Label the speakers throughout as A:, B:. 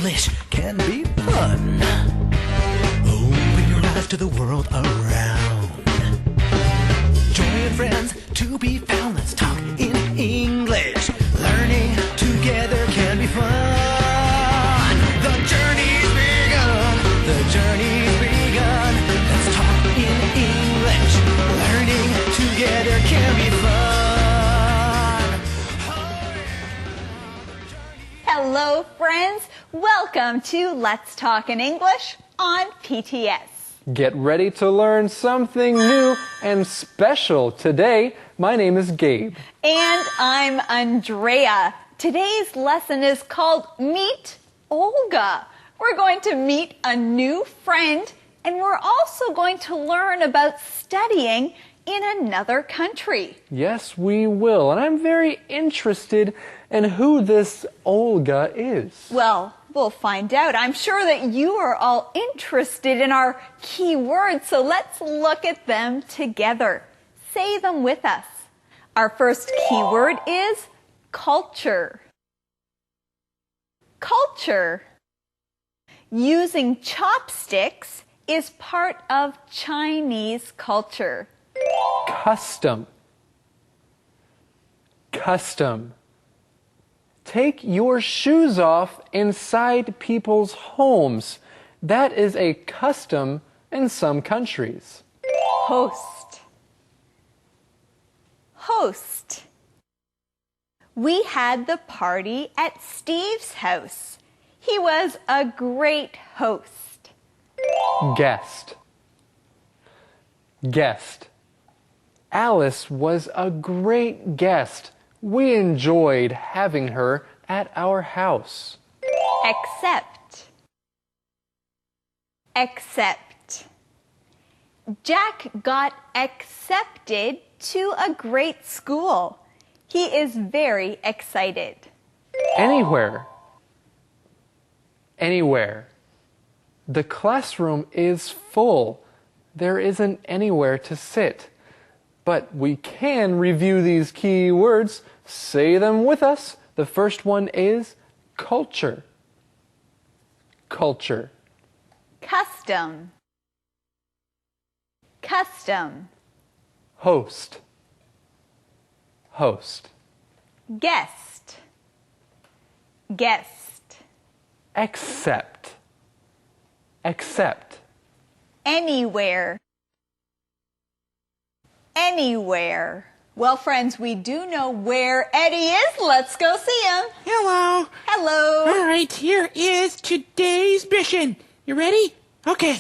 A: English can be fun. Open your eyes to the world around. Join friends to be found. Let's talk in English. Learning together can be fun. The journey's begun. The journey's begun. Let's talk in English. Learning together can be fun.
B: Hello, friends. Welcome to Let's Talk in English on PTS.
C: Get ready to learn something new and special today. My name is Gabe.
B: And I'm Andrea. Today's lesson is called Meet Olga. We're going to meet a new friend, and we're also going to learn about studying in another country.
C: Yes, we will. And I'm very interested in who this Olga is.
B: Well, we'll find out. I'm sure that you are all interested in our key words, so let's look at them together. Say them with us. Our first key word is culture. Culture. Using chopsticks is part of Chinese culture.
C: Custom. Custom. Take your shoes off inside people's homes. That is a custom in some countries.
B: Host. Host. We had the party at Steve's house. He was a great host.
C: Guest. Guest. Alice was a great guest. We enjoyed having her at our house.
B: Accept. Accept. Jack got accepted to a great school. He is very excited.
C: Anywhere. Anywhere. The classroom is full. There isn't anywhere to sit. But we can review these key words. Say them with us. The first one is culture. Culture.
B: Custom. Custom.
C: Host. Host.
B: Guest. Guest.
C: Accept. Accept.
B: Anywhere. Anywhere. Well, friends, we do know where Eddie is. Let's go see him.
D: Hello.
B: Hello.
D: All right, here is today's mission. You ready? Okay.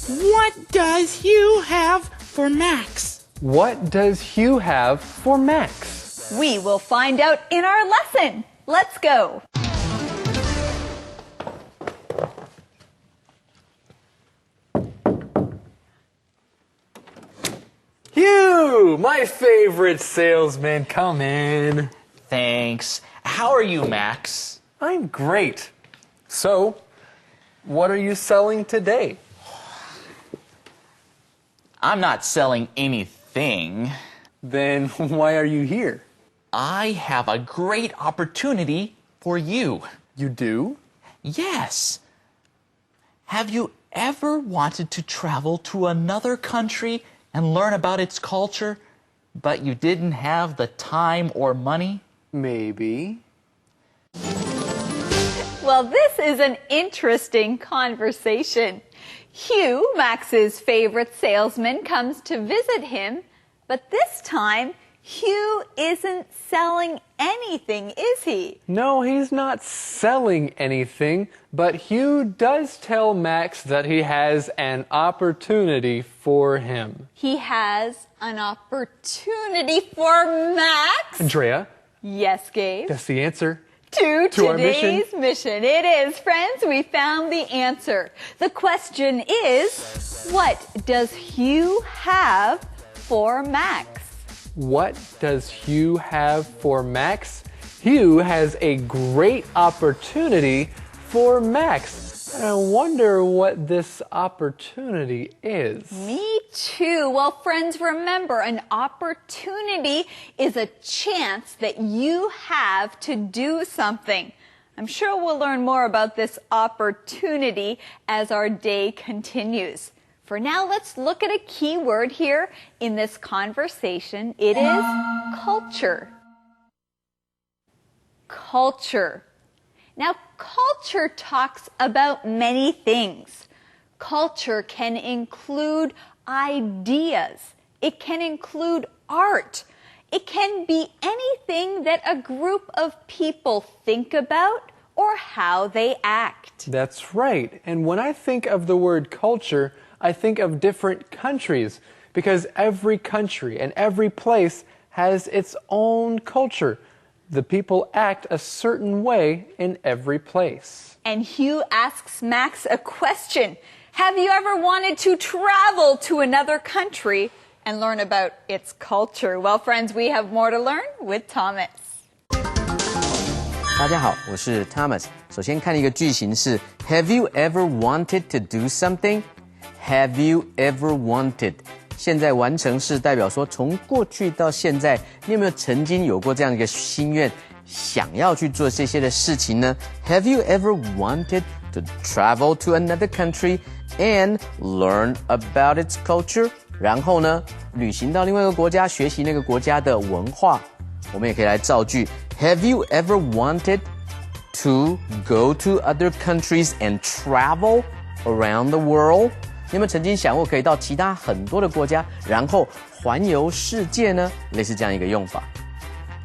D: What does Hugh have for Max?
C: What does Hugh have for Max?
B: We will find out in our lesson. Let's go.
C: Hugh, my favorite salesman, come in.
E: Thanks. How are you, Max?
C: I'm great. So, what are you selling today?
E: I'm not selling anything.
C: Then why are you here?
E: I have a great opportunity for you.
C: You do?
E: Yes. Have you ever wanted to travel to another country and learn about its culture, but you didn't have the time or money?
C: Maybe.
B: Well, this is an interesting conversation. Hugh, Max's favorite salesman, comes to visit him, but this time Hugh isn't selling anything, is he?
C: No, he's not selling anything, but Hugh does tell Max that he has an opportunity for him.
B: He has an opportunity for Max?
C: Andrea?
B: Yes, Gabe?
C: That's the answer.
B: To
C: our
B: today's mission. It is, friends. We found the answer. The question is, what does Hugh have for Max?
C: What does Hugh have for Max? Hugh has a great opportunity for Max. And I wonder what this opportunity is.
B: Me too. Well, friends, remember, an opportunity is a chance that you have to do something. I'm sure we'll learn more about this opportunity as our day continues. For now, let's look at a key word here in this conversation. It is culture. Culture. Now, culture talks about many things. Culture can include ideas. It can include art. It can be anything that a group of people think about or how they act.
C: That's right. And when I think of the word culture, I think of different countries because every country and every place has its own culture. The people act a certain way in every place.
B: And Hugh asks Max a question. Have you ever wanted to travel to another country and learn about its culture? Well, friends, we have more to learn with Thomas.
F: 大家好，我是 Thomas。首先看一个句型是 Have you ever wanted to do something? Have you ever wanted? 现在完成式代表说从过去到现在，你有没有曾经有过这样一个心愿，想要去做这些的事情呢？ Have you ever wanted to travel to another country and learn about its culture? 然后呢，旅行到另外一个国家，学习那个国家的文化。我们也可以来造句 Have you ever wanted to go to other countries and travel around the world? 你有没有曾经想过可以到其他很多的国家，然后环游世界呢？类似这样一个用法。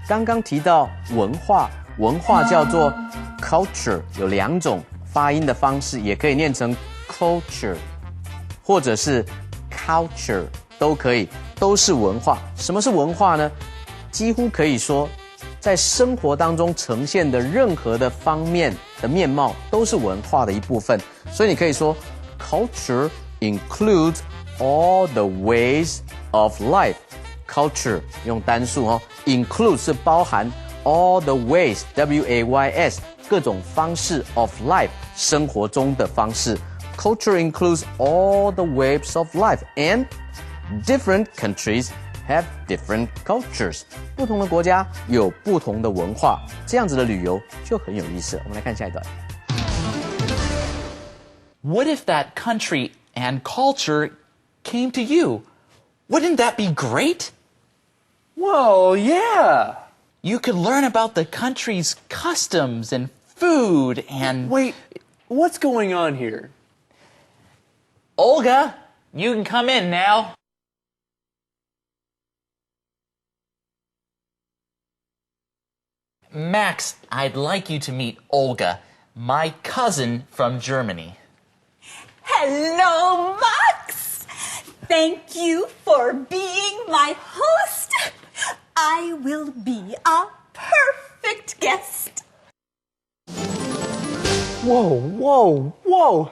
F: 刚刚提到文化，文化叫做 culture， 有两种发音的方式，也可以念成 culture， 或者是 culture， 都可以，都是文化。什么是文化呢？几乎可以说，在生活当中呈现的任何的方面的面貌，都是文化的一部分。所以你可以说 culture includes all the ways of life. Culture 用单数哦 ，include 是包含 all the ways W-A-Y-S 各种方式 of life 生活中的方式。Culture includes all the ways of life and different countries have different cultures. 不同的国家有不同的文化，这样子的旅游就很有意思。我们来看下一段。
E: What if that country and culture came to you? Wouldn't that be great?
C: Well, yeah.
E: You could learn about the country's customs and food and...
C: Wait, what's going on here?
E: Olga, you can come in now. Max, I'd like you to meet Olga, my cousin from Germany.
G: Hello, Max. Thank you for being my host. I will be a perfect guest.
C: Whoa.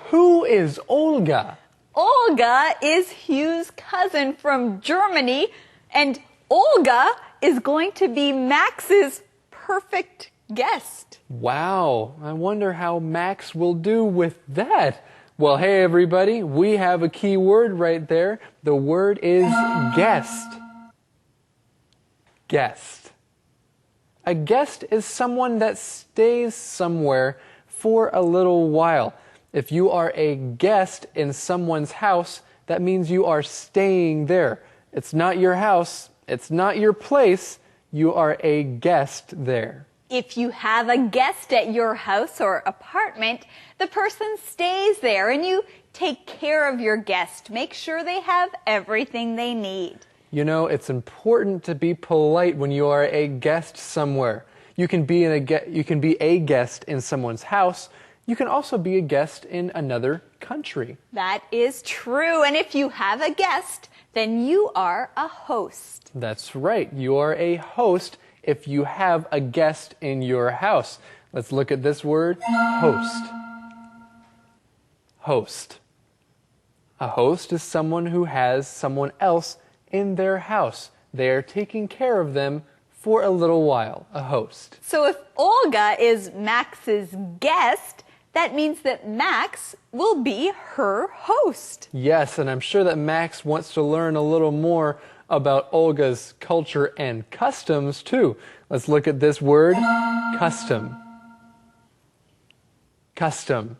C: Who is Olga?
B: Olga is Hugh's cousin from Germany, and Olga is going to be Max's perfect guest.
C: Wow, I wonder how Max will do with that. Well, hey everybody, we have a key word right there. The word is guest. Guest. A guest is someone that stays somewhere for a little while. If you are a guest in someone's house, that means you are staying there. It's not your house, it's not your place, you are a guest there.
B: If you have a guest at your house or apartment, the person stays there and you take care of your guest. Make sure they have everything they need.
C: You know, it's important to be polite when you are a guest somewhere. You can be a guest in someone's house. You can also be a guest in another country.
B: That is true. And if you have a guest, then you are a host.
C: That's right. You are a host if you have a guest in your house. Let's look at this word, host. Host. A host is someone who has someone else in their house. They are taking care of them for a little while, a host.
B: So if Olga is Max's guest, that means that Max will be her host.
C: Yes, and I'm sure that Max wants to learn a little more about Olga's culture and customs too. Let's look at this word, custom. Custom.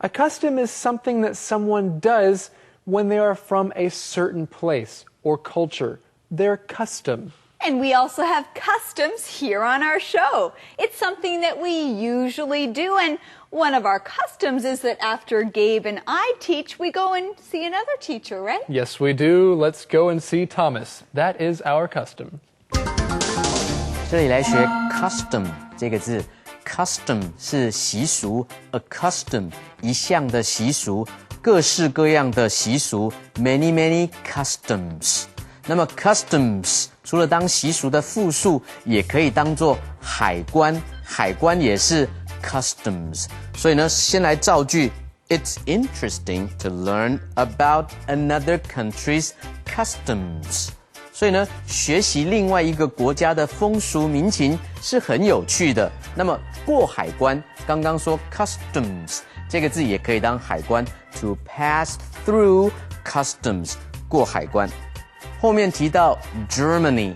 C: A custom is something that someone does when they are from a certain place or culture. Their custom.
B: And we also have customs here on our show. It's something that we usually do, and one of our customs is that after Gabe and I teach, we go and see another teacher, right?
C: Yes, we do. Let's go and see Thomas. That is our custom.
F: 这里来学 custom 这个字 ，custom 是习俗 ，accustom 一项的习俗，各式各样的习俗 ，many customs。那么 customs 除了当习俗的复数，也可以当做海关，海关也是 customs。所以呢，先来造句 ：It's interesting to learn about another country's customs。所以呢，学习另外一个国家的风俗民情是很有趣的。那么过海关，刚刚说 customs 这个字也可以当海关 ，to pass through customs 过海关。后面提到 Germany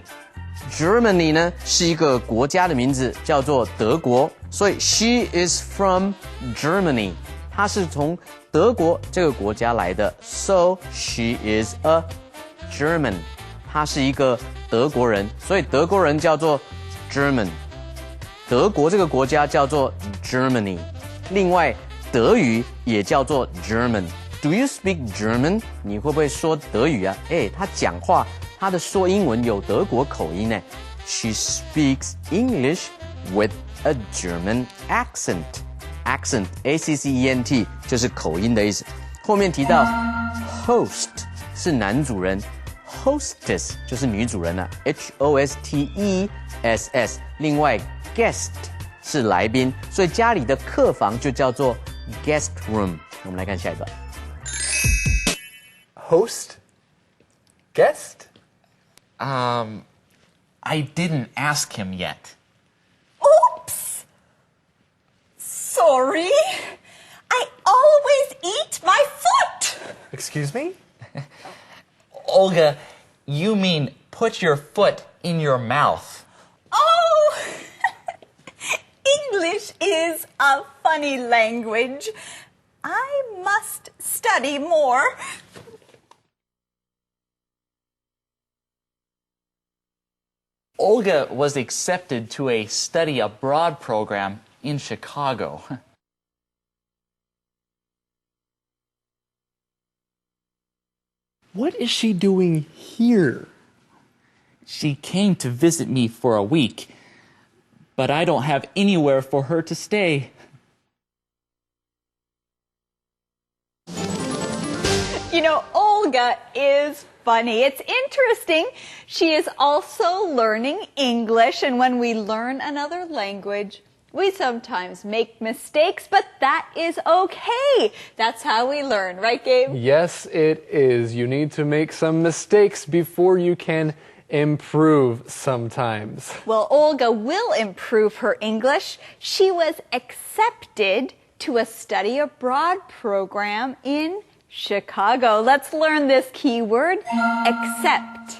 F: 呢是一个国家的名字，叫做德国，所以 she is from Germany， 她是从德国这个国家来的 ，so she is a German， 她是一个德国人，所以德国人叫做 German， 德国这个国家叫做 Germany， 另外德语也叫做 German。Do you speak German？ 你会不会说德语啊？他讲话，他的说英文有德国口音呢。She speaks English with a German accent. Accent, A-C-C-E-N-T 就是口音的意思。后面提到 host 是男主人 ，hostess 就是女主人了 ，H-O-S-T-E-S-S。另外 guest 是来宾，所以家里的客房就叫做 guest room。我们来看下一段。
C: Host? Guest?
E: I didn't ask him yet.
G: Oops! Sorry. I always eat my foot.
C: Excuse me?
E: Olga, you mean put your foot in your mouth.
G: Oh! English is a funny language. I must study more.
E: Olga was accepted to a study abroad program in Chicago.
C: What is she doing here?
E: She came to visit me for a week, but I don't have anywhere for her to stay.
B: You know, Olga is funny. It's interesting. She is also learning English, and when we learn another language, we sometimes make mistakes, but that is okay. That's how we learn, right, Gabe?
C: Yes, it is. You need to make some mistakes before you can improve sometimes.
B: Well, Olga will improve her English. She was accepted to a study abroad program in Chicago. Let's learn this key word, accept.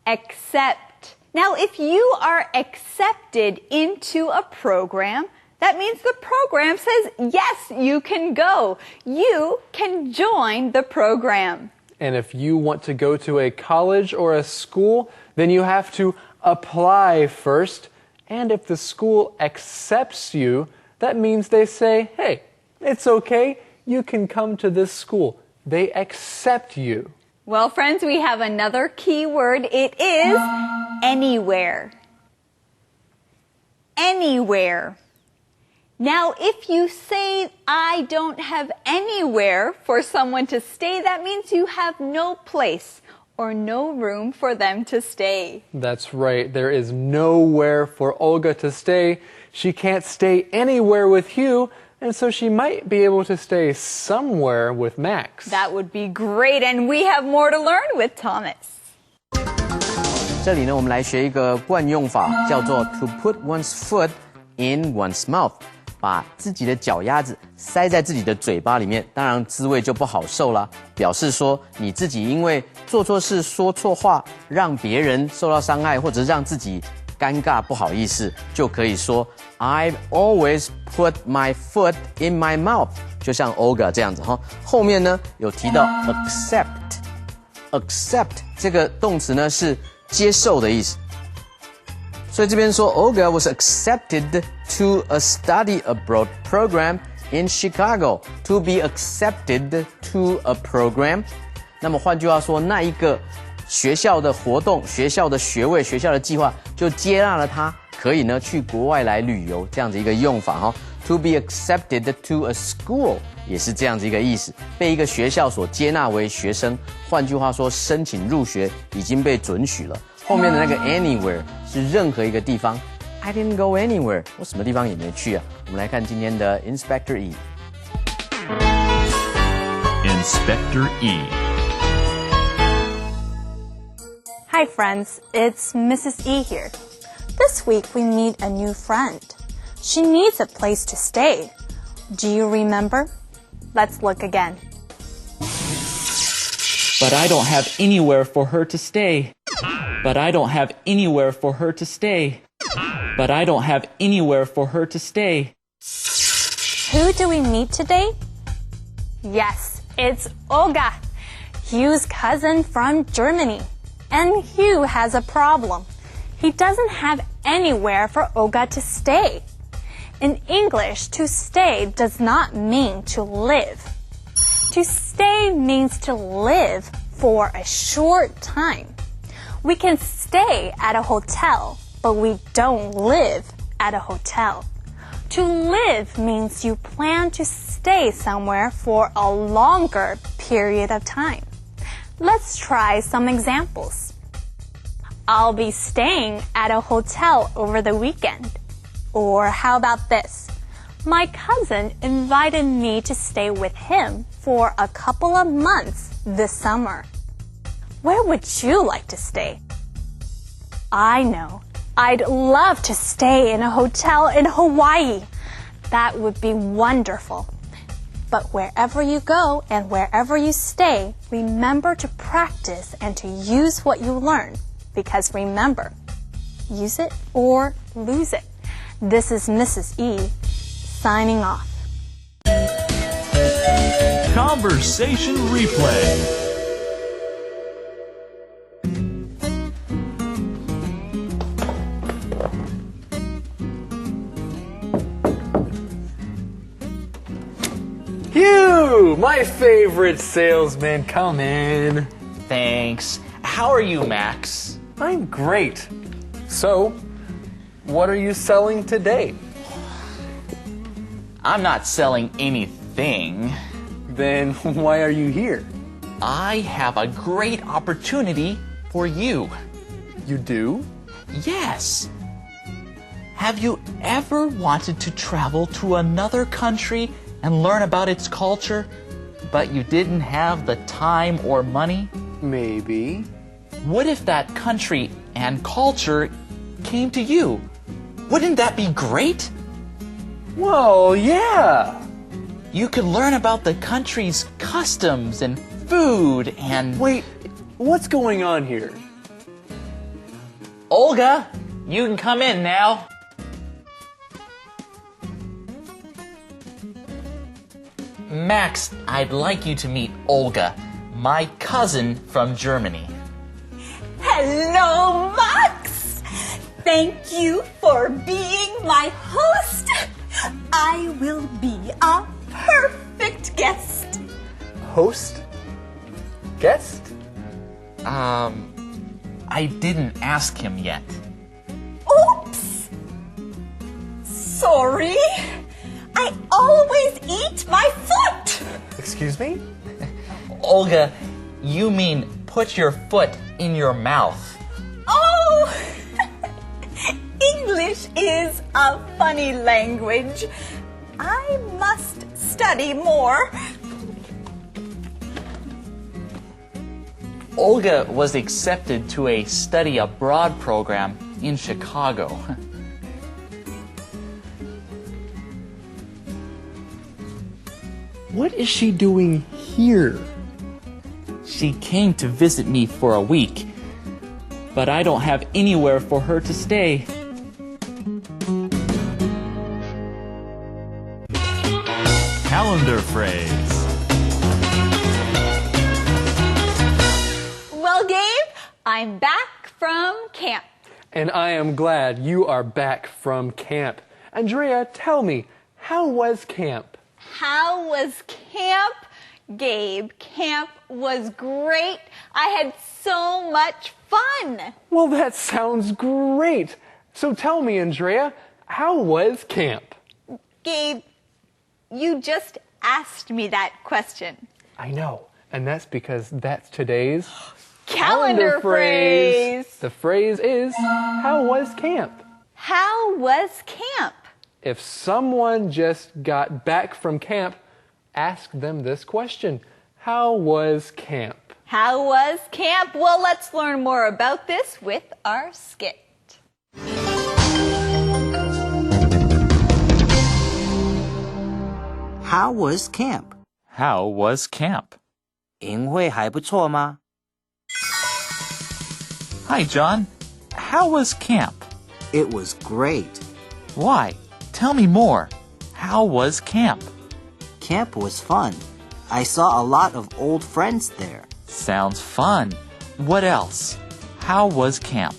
B: Accept. Now, if you are accepted into a program, that means the program says, yes, you can go. You can join the program.
C: And if you want to go to a college or a school, then you have to apply first. And if the school accepts you, that means they say, hey, it's okay. You can come to this school. They accept you.
B: Well, friends, we have another key word. It is anywhere. Anywhere. Now, if you say, I don't have anywhere for someone to stay, that means you have no place or no room for them to stay.
C: That's right. There is nowhere for Olga to stay. She can't stay anywhere with you. And so she might be able to stay somewhere with Max.
B: That would be great, and we have more to learn with Thomas.
F: 这里呢，我们来学一个惯用法，叫做 to put one's foot in one's mouth， 把自己的脚丫子塞在自己的嘴巴里面，当然滋味就不好受啦。表示说你自己因为做错事、说错话，让别人受到伤害，或者让自己尴尬不好意思，就可以说 I've always put my foot in my mouth， 就像 Olga 这样子哈。后面呢有提到 accept 这个动词呢是接受的意思，所以这边说 Olga was accepted to a study abroad program in Chicago. To be accepted to a program， 那么换句话说，那一个学校的活动、学校的学位、学校的计划就接纳了他可以呢去国外来旅游这样子一个用法哈。To be accepted to a school 也是这样子一个意思，被一个学校所接纳为学生。换句话说，申请入学已经被准许了。后面的那个 anywhere 是任何一个地方。I didn't go anywhere， 我什么地方也没去啊。我们来看今天的 Inspector E。Inspector
H: E.
I: Hi friends, it's Mrs. E here. This week we meet a new friend. She needs a place to stay. Do you remember? Let's look again.
E: But I don't have anywhere for her to stay. But I don't have anywhere for her to stay. But I don't have anywhere for her to stay.
I: Who do we meet today? Yes, it's Olga, Hugh's cousin from Germany. And Hugh has a problem. He doesn't have anywhere for Olga to stay. In English, to stay does not mean to live. To stay means to live for a short time. We can stay at a hotel, but we don't live at a hotel. To live means you plan to stay somewhere for a longer period of time. Let's try some examples. I'll be staying at a hotel over the weekend. Or how about this? My cousin invited me to stay with him for a couple of months this summer. Where would you like to stay? I know. I'd love to stay in a hotel in Hawaii. That would be wonderful. But wherever you go and wherever you stay, remember to practice and to use what you learn. Because remember, use it or lose it. This is Mrs. E, signing off.
H: Conversation replay.
C: Hugh, my favorite salesman, come in.
E: Thanks. How are you, Max?
C: I'm great. So, what are you selling today?
E: I'm not selling anything.
C: Then why are you here?
E: I have a great opportunity for you.
C: You do?
E: Yes. Have you ever wanted to travel to another country and learn about its culture, but you didn't have the time or money?
C: Maybe.
E: What if that country and culture came to you? Wouldn't that be great?
C: Well, yeah.
E: You could learn about the country's customs and food and...
C: Wait, what's going on here?
E: Olga, you can come in now. Max, I'd like you to meet Olga, my cousin from Germany.
G: Hello, Max! Thank you for being my host. I will be a perfect guest.
C: Host? Guest?
E: I didn't ask him yet.
G: Oops! Sorry. I always eat my foot.
C: Excuse me?
E: Olga, you mean put your foot in your mouth.
G: Oh! English is a funny language. I must study more.
E: Olga was accepted to a study abroad program in Chicago.
C: What is she doing here?
E: She came to visit me for a week. but I don't have anywhere for her to stay.
H: Calendar phrase.
B: Well, Gabe, I'm back from camp.
C: And I am glad you are back from camp. Andrea, tell me, how was camp?
B: How was camp? Gabe, camp was great. I had so much fun.
C: Well, that sounds great. So tell me, Andrea, how was camp?
B: Gabe, you just asked me that question.
C: I know, and that's because that's today's
B: Calendar phrase.
C: The phrase is, how was camp?
B: How was camp?
C: If someone just got back from camp, ask them this question. How was camp?
B: How was camp? Well, let's learn more about this with our skit.
F: How was camp?
E: How was camp?
F: 营会还不错吗？
E: Hi, John. How was camp?
F: It was great.
E: Why? Tell me more. How was camp?
F: Camp was fun. I saw a lot of old friends there.
E: Sounds fun. What else? How was camp?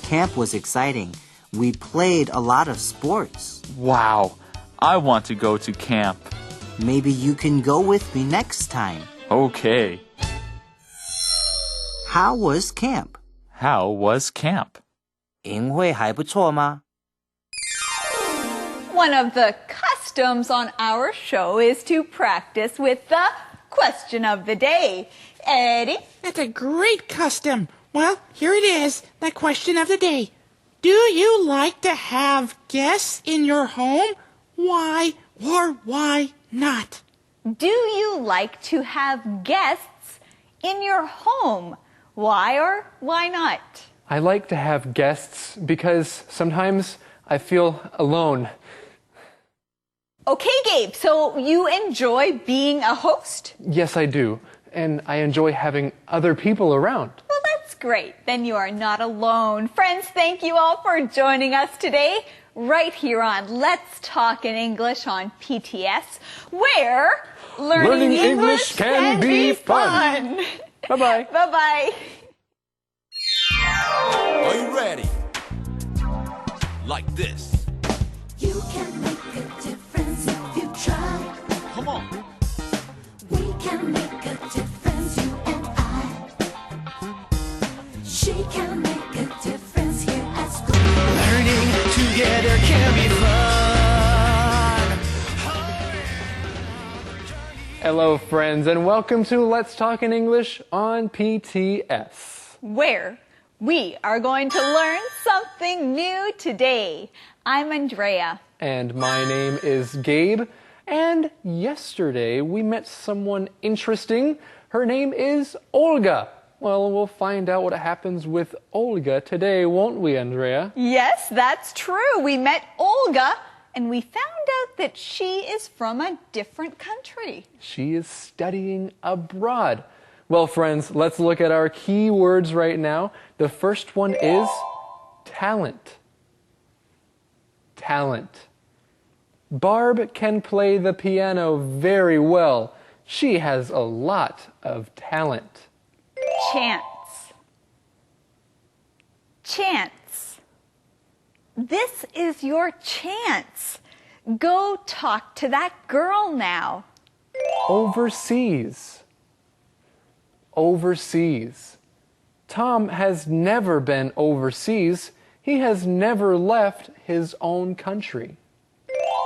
F: Camp was exciting. We played a lot of sports.
E: Wow. I want to go to camp.
F: Maybe you can go with me next time.
E: Okay.
F: How was camp?
E: How was camp?
F: 营会还不错吗？
B: One of the customs on our show is to practice with the question of the day. Eddie?
D: That's a great custom. Well, here it is, the question of the day. Do you like to have guests in your home? Why or why not?
B: Do you like to have guests in your home? Why or why not?
C: I like to have guests because sometimes I feel alone.
B: Okay, Gabe, so you enjoy being a host?
C: Yes, I do. And I enjoy having other people around.
B: Well, that's great. Then you are not alone. Friends, thank you all for joining us today, right here on Let's Talk in English on PTS, where learning English can be fun.
C: Bye-bye.
B: Bye-bye.
J: Are you ready? Like this.
K: You can make a difference if you try.
J: Come on.
K: We can make a difference, you and I. She can make a difference here at school.
A: Learning together can be fun.
C: Hello, friends, and welcome to Let's Talk in English on PTS.
B: Where we are going to learn something new today. I'm Andrea.
C: And my name is Gabe. And yesterday we met someone interesting. Her name is Olga. Well, we'll find out what happens with Olga today, won't we, Andrea?
B: Yes, that's true. We met Olga and we found out that she is from a different country.
C: She is studying abroad. Well, friends, let's look at our key words right now. The first one is talent. Talent. Barb can play the piano very well. She has a lot of talent.
B: Chance. Chance. This is your chance. Go talk to that girl now.
C: Overseas. Overseas. Tom has never been overseas. He has never left his own country.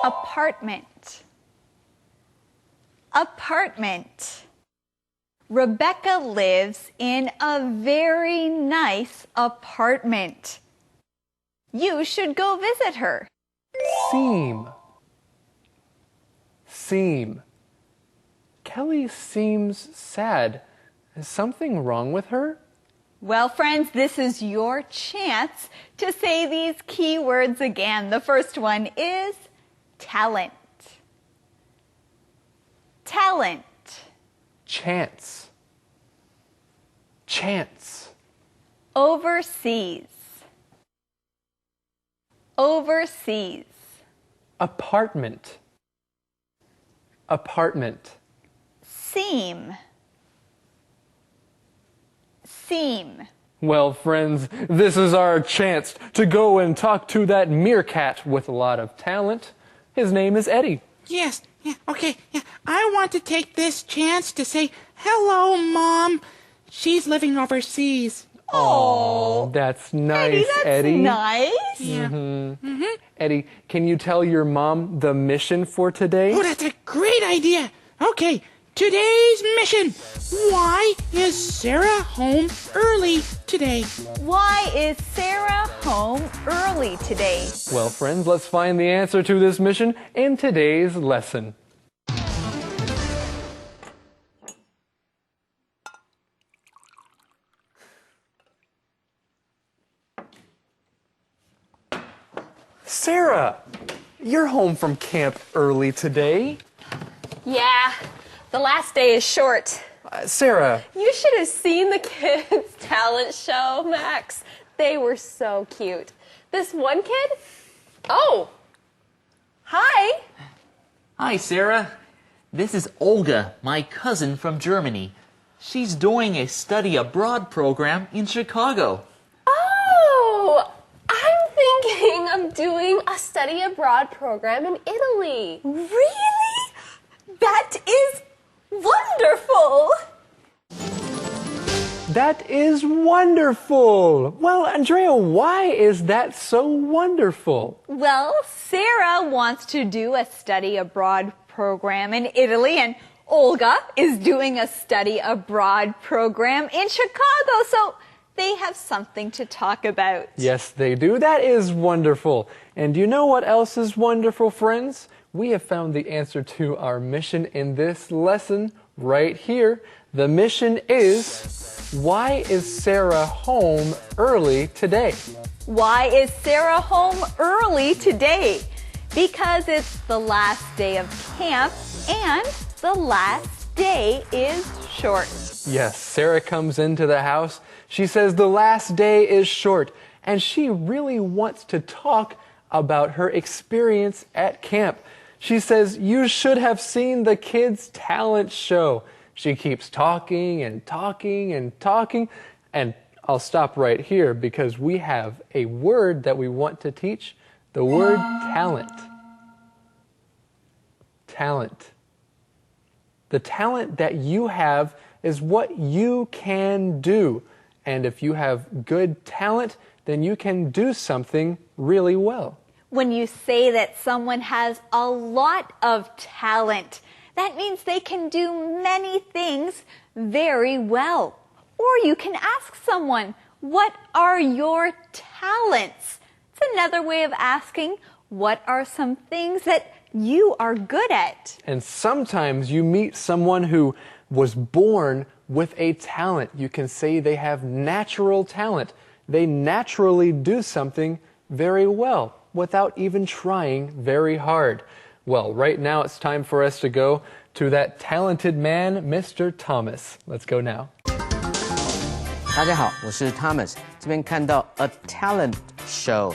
B: Apartment. Apartment. Rebecca lives in a very nice apartment. You should go visit her.
C: Seem. Seem. Kelly seems sad. Is something wrong with her?
B: Well, friends, this is your chance to say these key words again. The first one is talent. Talent.
C: Chance. Chance.
B: Overseas. Overseas.
C: Apartment. Apartment.
B: Seam. Seam.
C: Well, friends, this is our chance to go and talk to that meerkat with a lot of talent. His name is Eddie.
D: Yes, yeah, okay, yeah. I want to take this chance to say, hello, Mom. She's living overseas.
C: Oh, that's nice, Eddie.
B: Nice.
D: Yeah.
C: Eddie, can you tell your mom the mission for today?
D: Oh, that's a great idea. Okay, today's mission. Why is Sarah home early today?
B: Why is Sarah home early today?
C: Well, friends, let's find the answer to this mission in today's lesson. Sarah, you're home from camp early today.
L: Yeah, the last day is short.
C: Sarah.
L: You should have seen the kids' talent show, Max. They were so cute. This one kid? Oh, hi.
E: Hi, Sarah. This is Olga, my cousin from Germany. She's doing a study abroad program in Chicago.
L: Oh, I'm thinking of doing a study abroad program in Italy.
G: Really? That is wonderful.
C: That is wonderful. Well, Andrea, why is that so wonderful?
B: Well, Sarah wants to do a study abroad program in Italy, and Olga is doing a study abroad program in Chicago, so they have something to talk about.
C: Yes, they do. That is wonderful. And do you know what else is wonderful, friends? We have found the answer to our mission in this lesson right here. The mission is, why is Sarah home early today?
B: Why is Sarah home early today? Because it's the last day of camp and the last day is short.
C: Yes, Sarah comes into the house. She says the last day is short, and she really wants to talk about her experience at camp. She says, you should have seen the kids' talent show. She keeps talking and talking and talking, and I'll stop right here because we have a word that we want to teach, the word talent. Talent. The talent that you have is what you can do. And if you have good talent, then you can do something really well.
B: When you say that someone has a lot of talent, that means they can do many things very well. Or you can ask someone, what are your talents? It's another way of asking, what are some things that you are good at?
C: And sometimes you meet someone who was born with a talent. You can say they have natural talent. They naturally do something very well without even trying very hard. Well, right now it's time for us to go to that talented man, Mr. Thomas. Let's go now.
F: 大家好，我是 Thomas。这边看到 a talent show，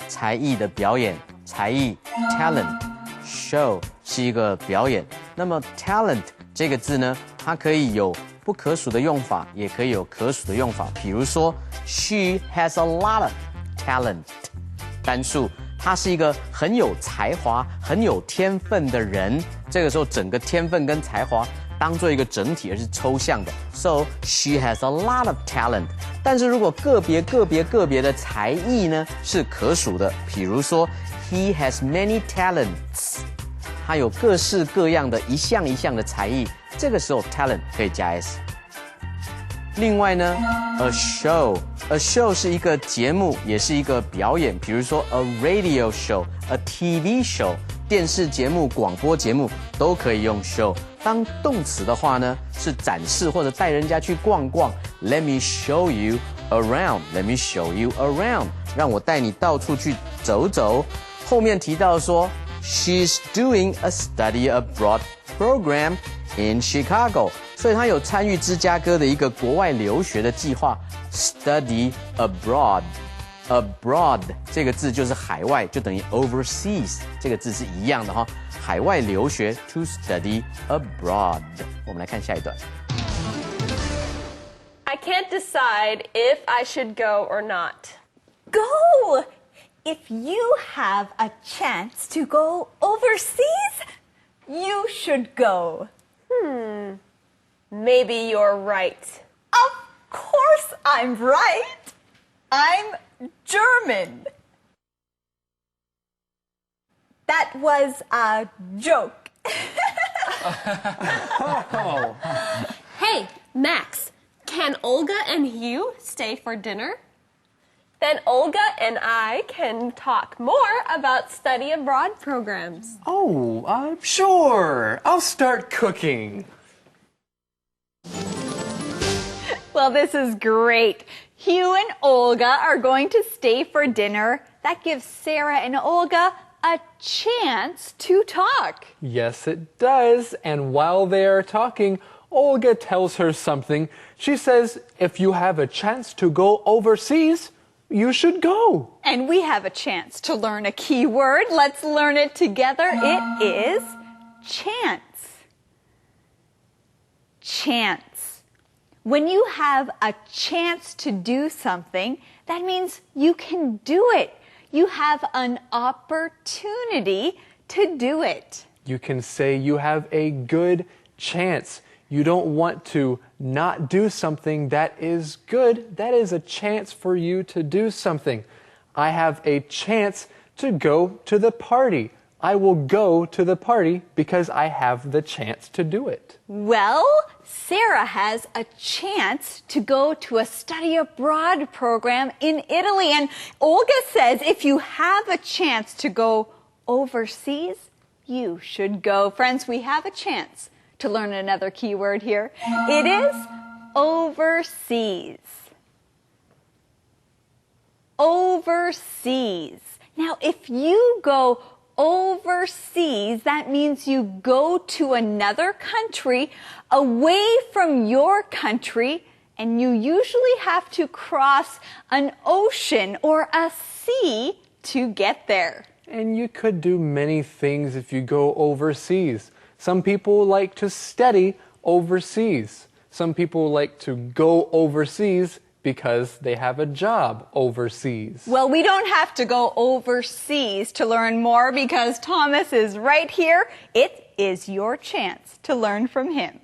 F: 才艺的表演，才艺 talent show 是一个表演。那么 talent 这个字呢，它可以有不可数的用法，也可以有可数的用法。比如说 ，She has a lot of talent， 单数。他是一个很有才华、很有天分的人。这个时候，整个天分跟才华当做一个整体，而是抽象的。So she has a lot of talent。但是如果个别的才艺呢，是可数的。比如说 ，He has many talents。他有各式各样的一项一项的才艺。这个时候 talent 可以加 s。另外呢 ，a show 是一个节目，也是一个表演。比如说 a radio show、a TV show， 电视节目、广播节目都可以用 show。当动词的话呢，是展示或者带人家去逛逛。Let me show you around. Let me show you around. 让我带你到处去走走。后面提到说 ，She's doing a study abroad program in Chicago. 所以他有参与芝加哥的一个国外留学的计划。study abroad。abroad 这个字就是海外，就等于 overseas 这个字是一样的哈。海外留学 to study abroad。我们来看下一段。
L: I can't decide if I should go or not.
G: Go! If you have a chance to go overseas, you should go.
L: Maybe you're right.
G: Of course I'm right. I'm German. That was a joke.
L: Hey, Max, can Olga and Hugh stay for dinner? Then Olga and I can talk more about study abroad programs.
C: Oh, sure. I'll start cooking.
B: Well, this is great. Hugh and Olga are going to stay for dinner. That gives Sarah and Olga a chance to talk.
C: Yes, it does. And while they are talking, Olga tells her something. She says, if you have a chance to go overseas, you should go.
B: And we have a chance to learn a key word. Let's learn it together. It is chance. Chance. When you have a chance to do something, that means you can do it. You have an opportunity to do it.
C: You can say you have a good chance. You don't want to not do something that is good. That is a chance for you to do something. I have a chance to go to the party. I will go to the party because I have the chance to do it.
B: Well, Sarah has a chance to go to a study abroad program in Italy. And Olga says if you have a chance to go overseas, you should go. Friends, we have a chance to learn another key word here. It is overseas. Overseas. Now, if you go overseas, that means you go to another country away from your country, and you usually have to cross an ocean or a sea to get there.
C: And you could do many things if you go overseas. Some people like to study overseas. Some people like to go overseas because they have a job overseas.
B: Well, we don't have to go overseas to learn more because Thomas is right here. It is your chance to learn from him.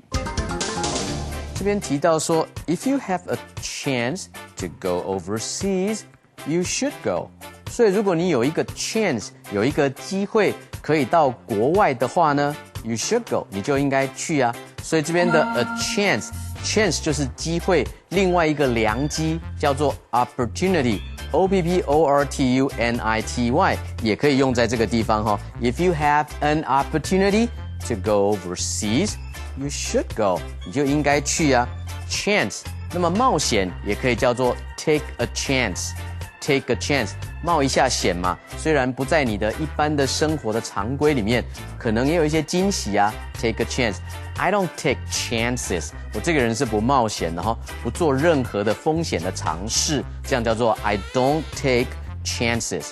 F: 这边提到说 ，If you have a chance to go overseas, you should go. 所以如果你有一个 chance， 有一个机会可以到国外的话呢 ，you should go， 你就应该去啊。所以这边的 a chance 就是机会，另外一个良机叫做 opportunity，opportunity 也可以用在这个地方哈。If you have an opportunity to go overseas, you should go， 你就应该去啊。Chance， 那么冒险也可以叫做 take a chance。Take a chance， 冒一下险嘛。虽然不在你的一般的生活的常规里面，可能也有一些惊喜啊。Take a chance，I don't take chances， 我这个人是不冒险的哈，不做任何的风险的尝试，这样叫做 I don't take chances。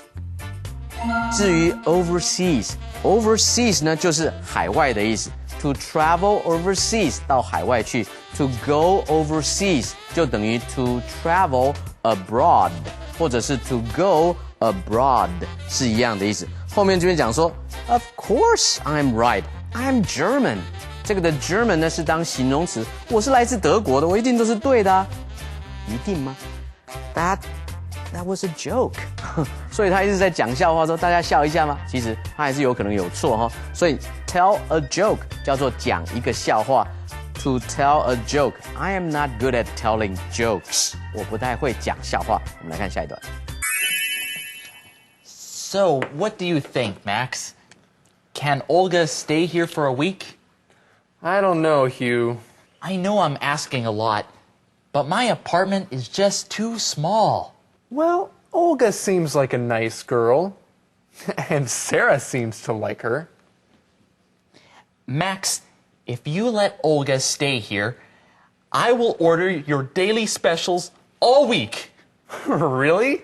F: 至于 overseas 呢，就是海外的意思。To travel overseas 到海外去 ，to go overseas 就等于 to travel abroad。或者是 to go abroad 是一样的意思。后面这边讲说 ，Of course I'm right, I'm German。这个的 German 呢是当形容词，我是来自德国的，我一定都是对的啊，一定吗 ？That was a joke 。所以他一直在讲笑话，说大家笑一下吗？其实他还是有可能有错哈。所以 tell a joke 叫做讲一个笑话。To tell a joke, I am not good at telling jokes. 我不太会讲笑话。我们来看下一段。
E: So, what do you think, Max? Can Olga stay here for a week?
C: I don't know, Hugh.
E: I know I'm asking a lot, but my apartment is just too small.
C: Well, Olga seems like a nice girl. And Sarah seems to like her.
E: Max, if you let Olga stay here, I will order your daily specials all week.
C: Really?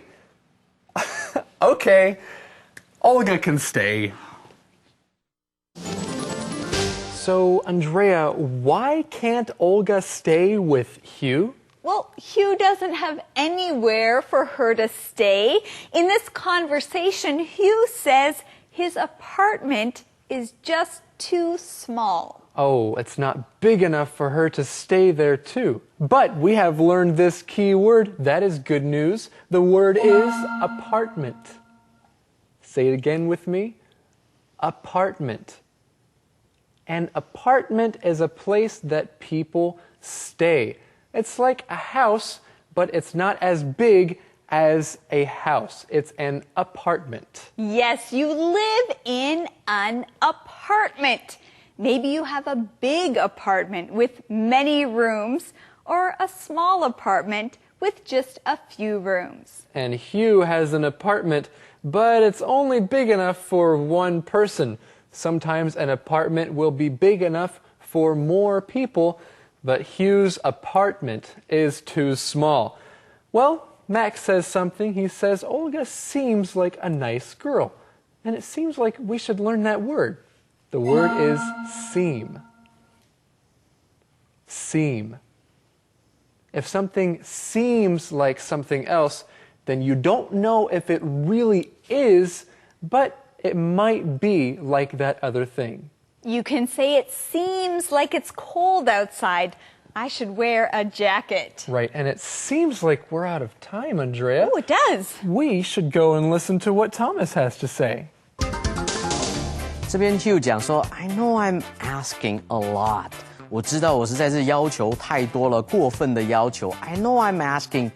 C: Okay. Olga can stay. So, Andrea, why can't Olga stay with Hugh?
B: Well, Hugh doesn't have anywhere for her to stay. In this conversation, Hugh says his apartment is just too small.
C: Oh, it's not big enough for her to stay there too. But we have learned this key word. That is good news. The word is apartment. Say it again with me. Apartment. An apartment is a place that people stay. It's like a house, but it's not as big as a house. It's an apartment.
B: Yes, you live in an apartment. Maybe you have a big apartment with many rooms or a small apartment with just a few rooms.
C: And Hugh has an apartment, but it's only big enough for one person. Sometimes an apartment will be big enough for more people, but Hugh's apartment is too small. Well, Max says something. He says, Olga seems like a nice girl. And it seems like we should learn that word. The word is seem. Seem. If something seems like something else, then you don't know if it really is, but it might be like that other thing.
B: You can say it seems like it's cold outside. I should wear a jacket.
C: Right, and it seems like we're out of time, Andrea.
B: Oh, it does.
C: We should go and listen to what Thomas has to say.
F: 这边 Hugh 讲说 I know I'm asking a lot. 我知道我实在是要求太多了，过分的要求。I know I'm asking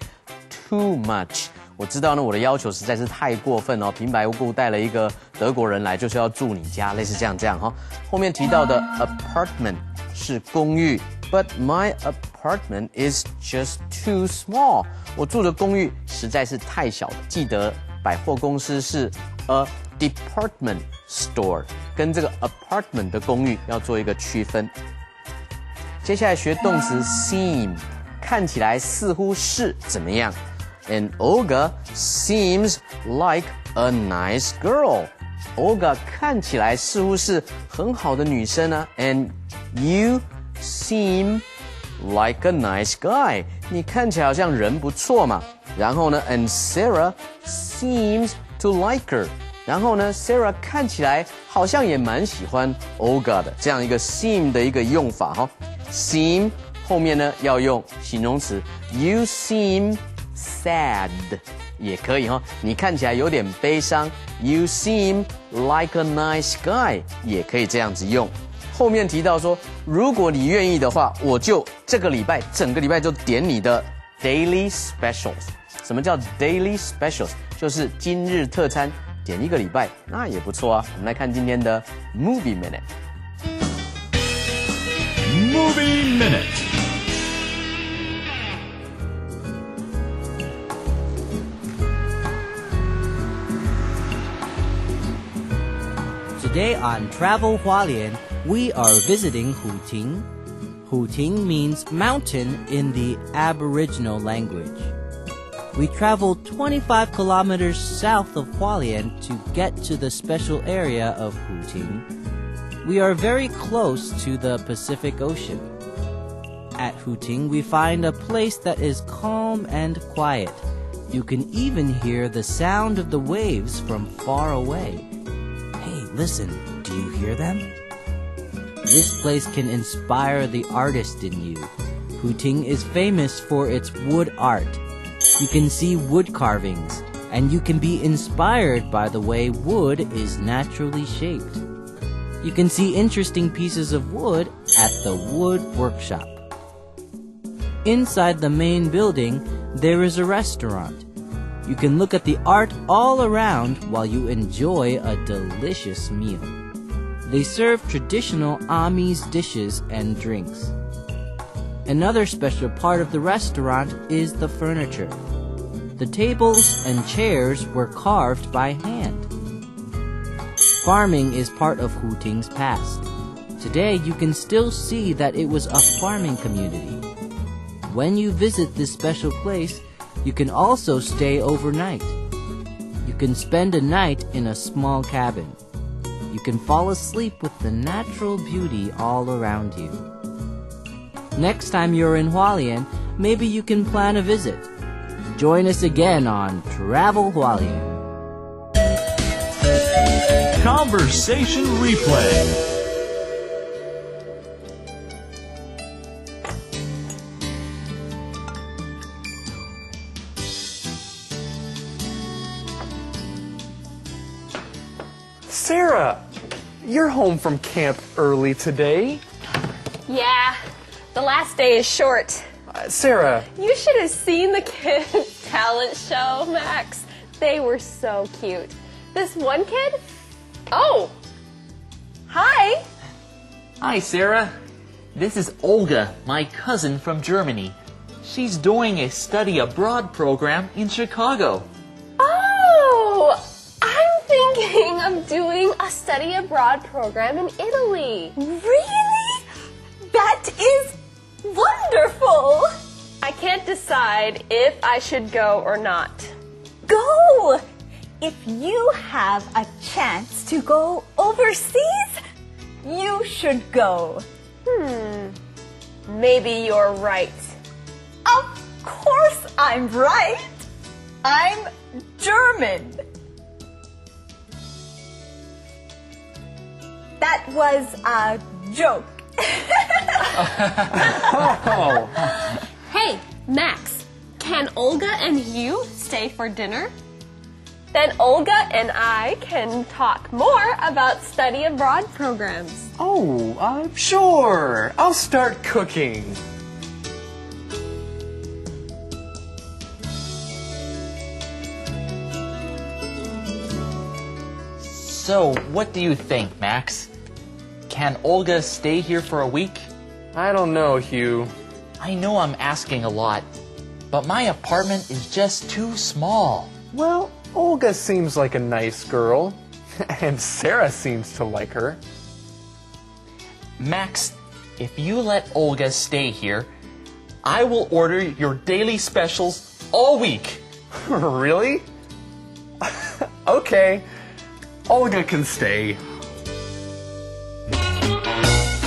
F: too much. 我知道呢，我的要求实在是太过分哦。平白无故带了一个德国人来，就是要住你家，类似这样哈。后面提到的 apartment 是公寓 ，but my apartment is just too small. 我住的公寓实在是太小了。记得百货公司是 a department store， 跟这个 apartment 的公寓要做一个区分。接下来学动词 seem， 看起来似乎是怎么样？ And Olga seems like a nice girl. Olga 看起来似乎是很好的女生啊。And you seem like a nice guy. 你看起来好像人不错嘛。然后呢 ，And Sarah seems to like her. 然后呢 ，Sarah 看起来好像也蛮喜欢 Olga 的，这样一个 seem 的一个用法哈。Seem 后面呢要用形容词 ，You seem sad 也可以哈，你看起来有点悲伤。You seem like a nice guy 也可以这样子用。后面提到说，如果你愿意的话，我就这个礼拜整个礼拜就点你的 daily specials。什么叫 daily specials？ 就是今日特餐，点一个礼拜，那也不错啊。我们来看今天的 Movie
H: Minute。Movie Minute.
M: Today on Travel Hualien, we are visiting Huting. Huting means mountain in the Aboriginal language. We traveled 25 kilometers south of Hualien to get to the special area of Huting. We are very close to the Pacific Ocean. At Huting, we find a place that is calm and quiet. You can even hear the sound of the waves from far away. Hey, listen, do you hear them? This place can inspire the artist in you. Huting is famous for its wood art. You can see wood carvings, and you can be inspired by the way wood is naturally shaped. You can see interesting pieces of wood at the wood workshop. Inside the main building, there is a restaurant. You can look at the art all around while you enjoy a delicious meal. They serve traditional Amis dishes and drinks. Another special part of the restaurant is the furniture. The tables and chairs were carved by hand. Farming is part of Huting's past. Today, you can still see that it was a farming community. When you visit this special place, You can also stay overnight. You can spend a night in a small cabin. You can fall asleep with the natural beauty all around you. Next time you're in Hualien, maybe you can plan a visit. Join us again on Travel Hualien.
H: Conversation replay.
C: Sarah, you're home from camp early today.
L: Yeah, the last day is short.
C: Sarah.
L: You should have seen the kids' talent show, Max. They were so cute. This one kid? Oh! Hi!
E: Hi, Sarah. This is Olga, my cousin from Germany. She's doing a study abroad program in Chicago.
L: Oh! I'm thinking of doing a study abroad program in Italy.
G: Really? That is wonderful!
L: I can't decide if I should go or not.
G: Go! If you have a chance to go overseas, you should go.
L: Maybe you're right.
G: Of course I'm right. I'm German. That was a joke.
L: Hey, Max, can Olga and you stay for dinner? Then Olga and I can talk more about study abroad programs.
C: Oh, sure. I'll start cooking.
E: So, what do you think, Max? Can Olga stay here for a week?
C: I don't know, Hugh.
E: I know I'm asking a lot, but my apartment is just too small.
C: Well, Olga seems like a nice girl, and Sarah seems to like her.
E: Max, if you let Olga stay here, I will order your daily specials all week.
C: Really? Okay. Olga can stay.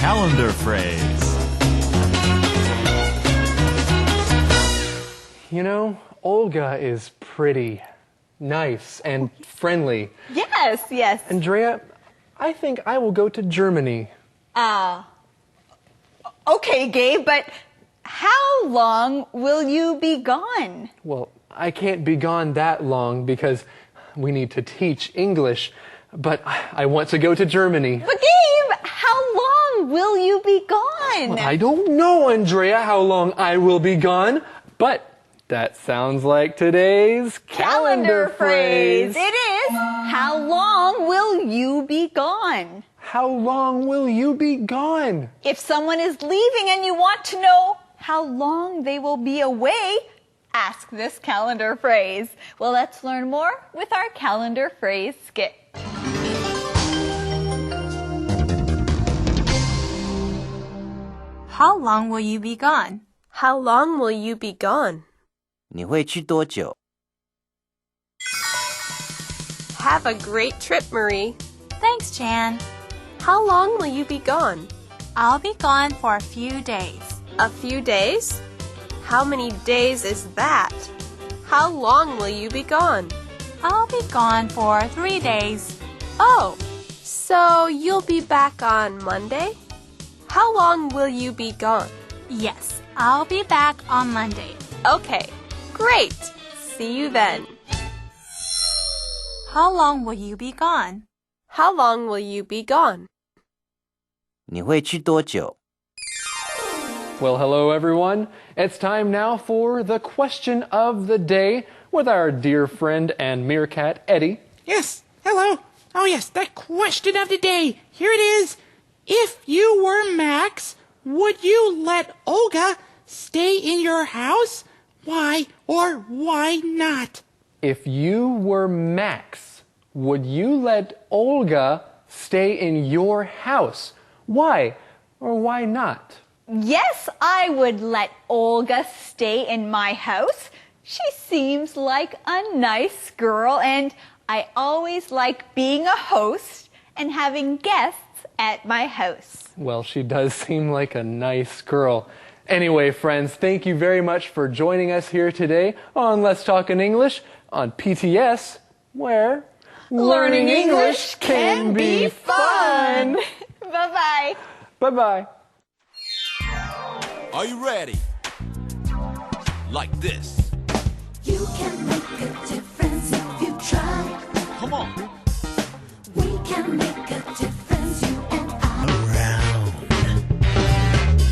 H: Calendar phrase.
C: You know, Olga is pretty, nice, and friendly.
B: Yes, yes.
C: Andrea, I think I will go to Germany.
B: Okay, Gabe, but how long will you be gone?
C: Well, I can't be gone that long because we need to teach English, but I want to go to Germany.
B: But Gabe, how long will you be gone?
C: Well, I don't know, Andrea, how long I will be gone, but that sounds like today's calendar phrase.
B: It is. How long will you be gone?
C: How long will you be gone?
B: If someone is leaving and you want to know how long they will be away, ask this calendar phrase. Well, let's learn more with our calendar phrase skit.
I: How long will you be gone?
L: How long will you be gone?
M: 你会去多久?
L: Have a great trip, Marie.
I: Thanks, Jan.
L: How long will you be gone?
I: I'll be gone for a few days.
L: A few days? How many days is that? How long will you be gone?
I: I'll be gone for 3 days.
L: Oh, so you'll be back on Monday? How long will you be gone?
I: Yes, I'll be back on Monday.
L: Okay, great. See you then.
I: How long will you be gone?
L: How long will you be gone?
M: 你会去多久?
C: Well, hello everyone. It's time now for the question of the day with our dear friend and meerkat, Eddie.
D: Yes, hello. Oh yes, the question of the day. Here it is. If you were Max, would you let Olga stay in your house? Why or why not?
C: If you were Max, would you let Olga stay in your house? Why or why not?
B: Yes, I would let Olga stay in my house. She seems like a nice girl, and I always like being a host and having guests at my house.
C: Well, she does seem like a nice girl. Anyway, friends, thank you very much for joining us here today on Let's Talk in English on PTS, where
B: learning English can be fun. Bye-bye.
C: Bye-bye.
J: Are you ready? Like this.
K: You can make a difference if you try.
J: Come on.
K: We can make a difference, you and I.
A: Around.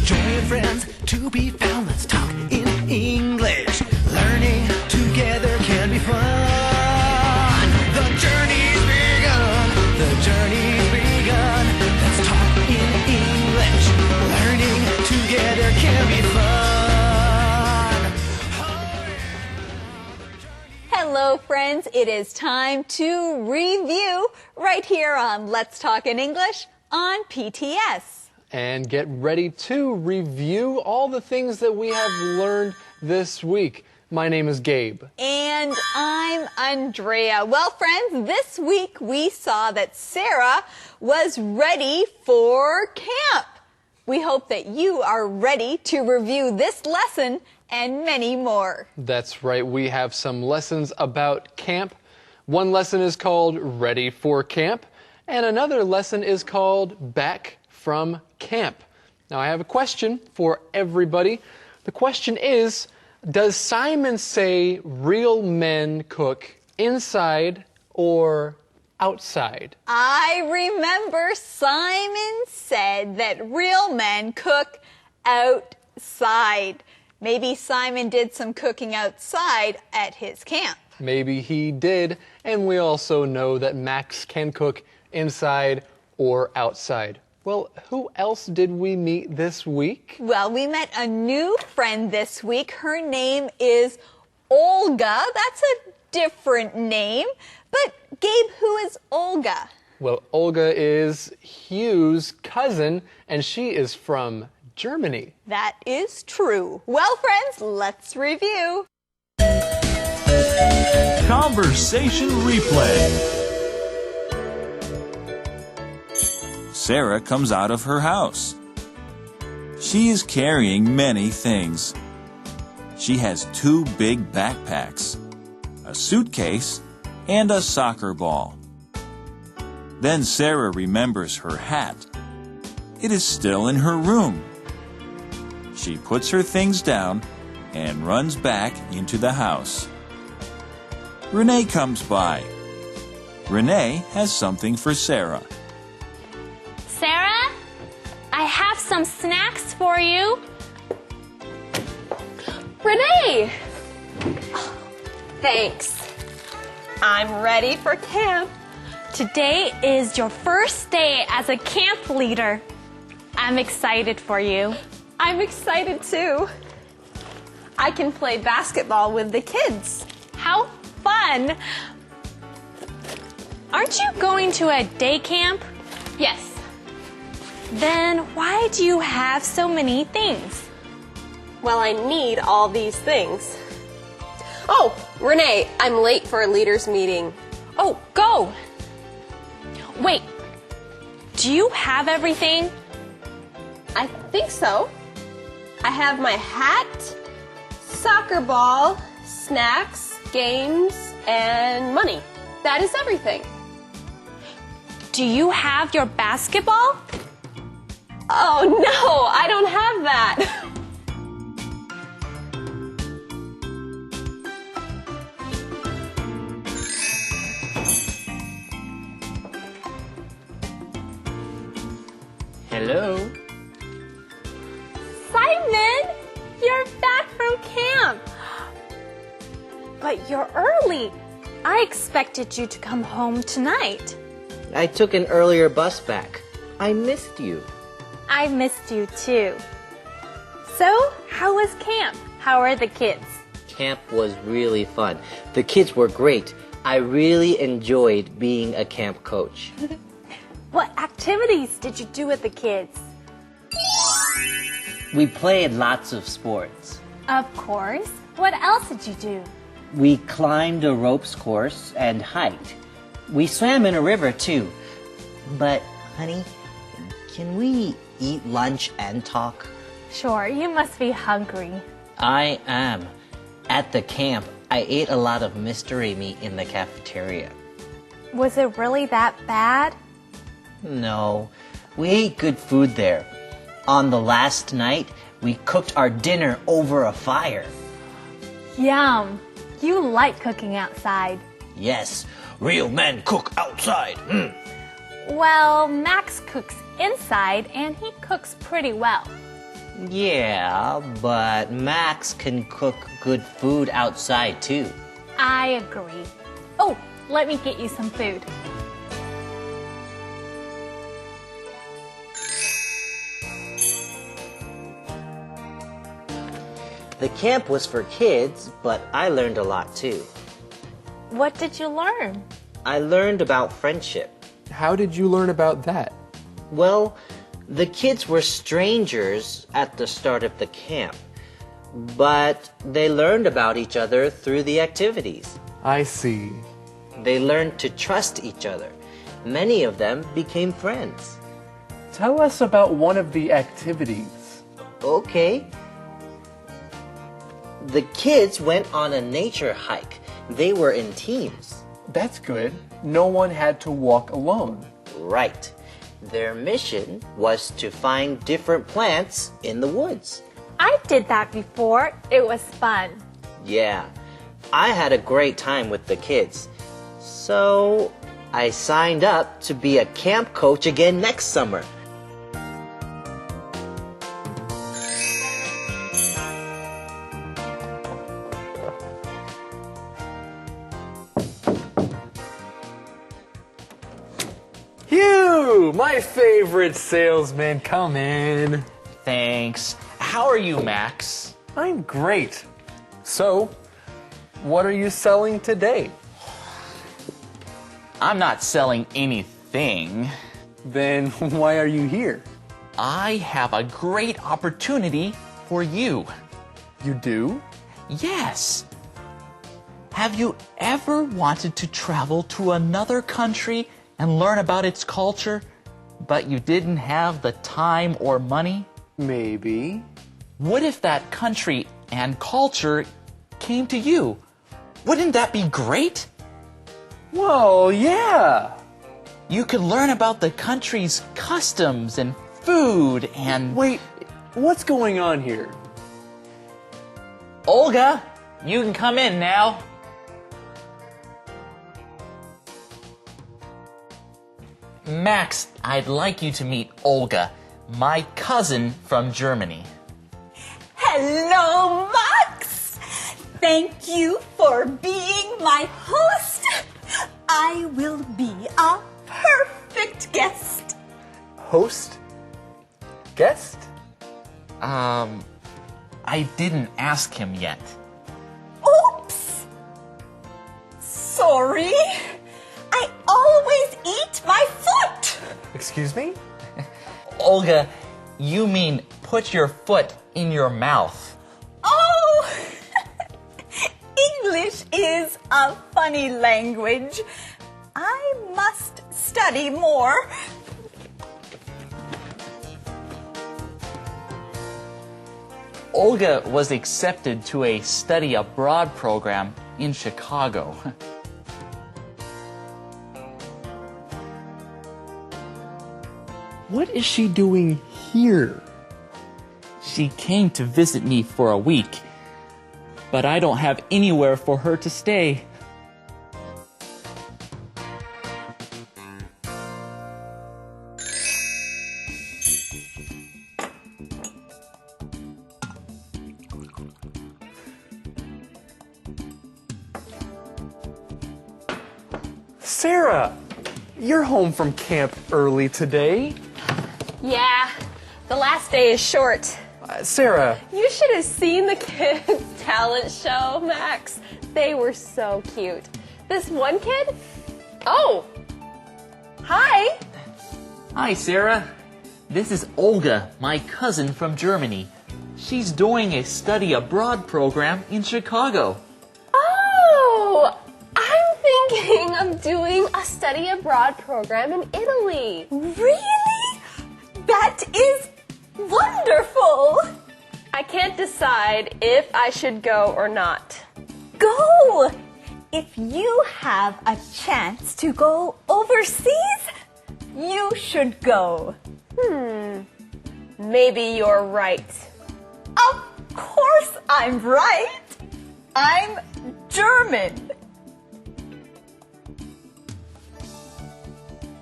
A: Joy and friends to be found. Let's talk in English. Learning together can be fun. The journey's begun. The journey's begun. Let's talk in English. Learning together can be fun.
B: Hello, friends. It is time to review right here on Let's Talk in English on PTS.
C: And get ready to review all the things that we have learned this week. My name is Gabe.
B: And I'm Andrea. Well, friends, this week we saw that Sarah was ready for camp. We hope that you are ready to review this lesson and many more.
C: That's right. We have some lessons about camp. One lesson is called Ready for Camp, and another lesson is called Back from Camp. Now, I have a question for everybody. The question is, does Simon say real men cook inside or outside?
B: I remember Simon said that real men cook outside. Maybe Simon did some cooking outside at his camp.
C: Maybe he did, and we also know that Max can cook inside or outside. Well, who else did we meet this week?
B: Well, we met a new friend this week. Her name is Olga. That's a different name. But Gabe, who is Olga?
C: Well, Olga is Hugh's cousin, and she is from Germany.
B: That is true. Well, friends, let's review.
H: Conversation replay. Sarah comes out of her house. She is carrying many things. She has 2 big backpacks, a suitcase, and a soccer ball. Then Sarah remembers her hat. It is still in her room. She puts her things down and runs back into the house. Renee comes by. Renee has something for Sarah.
I: Sarah, I have some snacks for you.
L: Renee! Thanks. I'm ready for camp.
I: Today is your first day as a camp leader. I'm excited for you.
L: I'm excited too. I can play basketball with the kids.
I: How fun! Aren't you going to a day camp?
L: Yes.
I: Then why do you have so many things?
L: Well, I need all these things. Oh, Renee, I'm late for a leaders meeting.
I: Oh, go! Wait, do you have everything?
L: I think so. I have my hat, soccer ball, snacks, games, and money. That is everything.
I: Do you have your basketball?
L: Oh no, I don't have that.
F: Hello.
I: Simon, you're back from camp. But you're early. I expected you to come home tonight.
F: I took an earlier bus back. I missed you.
I: I missed you too. So, how was camp? How are the kids?
F: Camp was really fun. The kids were great. I really enjoyed being a camp coach.
I: What activities did you do with the kids?
F: We played lots of sports.
I: Of course. What else did you do?
N: We climbed a ropes course and hiked. We swam in a river too. But, honey, can we eat lunch and talk?
I: Sure, you must be hungry.
N: I am. At the camp, I ate a lot of mystery meat in the cafeteria.
I: Was it really that bad?
N: No, we ate good food there. On the last night, we cooked our dinner over a fire.
I: Yum! You like cooking outside.
N: Yes, real men cook outside.
I: Well, Max cooks inside and he cooks pretty well.
N: Yeah, but Max can cook good food outside too.
I: I agree. Oh, let me get you some food.
N: The camp was for kids, but I learned a lot too.
I: What did you learn?
N: I learned about friendship.
C: How did you learn about that?
N: Well, the kids were strangers at the start of the camp, but they learned about each other through the activities.
C: I see.
N: They learned to trust each other. Many of them became friends.
C: Tell us about one of the activities.
N: Okay. The kids went on a nature hike. They were in teams.
C: That's good. No one had to walk alone.
N: Right. Their mission was to find different plants in the woods.
I: I did that before. It was fun.
N: Yeah. I had a great time with the kids. So I signed up to be a camp coach again next summer.
C: Hugh, my favorite salesman, come in.
E: Thanks. How are you, Max?
C: I'm great. So, what are you selling today?
E: I'm not selling anything.
C: Then why are you here?
E: I have a great opportunity for you.
C: You do?
E: Yes. Have you ever wanted to travel to another country and learn about its culture, but you didn't have the time or money?
C: Maybe.
E: What if that country and culture came to you? Wouldn't that be great?
C: Well, yeah.
E: You could learn about the country's customs and food and...
C: Wait, what's going on here?
E: Olga, you can come in now. Max, I'd like you to meet Olga, my cousin from Germany.
G: Hello, Max! Thank you for being my host. I will be a perfect guest.
C: Host? Guest?
E: I didn't ask him yet.
G: Oops! Sorry. I always eat my foot.
C: Excuse me?
E: Olga, you mean put your foot in your mouth.
G: Oh! English is a funny language. I must study more.
E: Olga was accepted to a study abroad program in Chicago.
C: What is she doing here?
E: She came to visit me for a week, but I don't have anywhere for her to stay.
C: Sarah, you're home from camp early today.
L: Yeah, the last day is short.
C: Sarah.
L: You should have seen the kids' talent show, Max. They were so cute. This one kid? Oh! Hi!
E: Hi, Sarah. This is Olga, my cousin from Germany. She's doing a study abroad program in Chicago.
L: Oh, I'm thinking of doing a study abroad program in Italy.
G: Really? That is wonderful.
L: I can't decide if I should go or not.
G: Go! If you have a chance to go overseas, you should go.
L: Maybe you're right.
G: Of course I'm right. I'm German.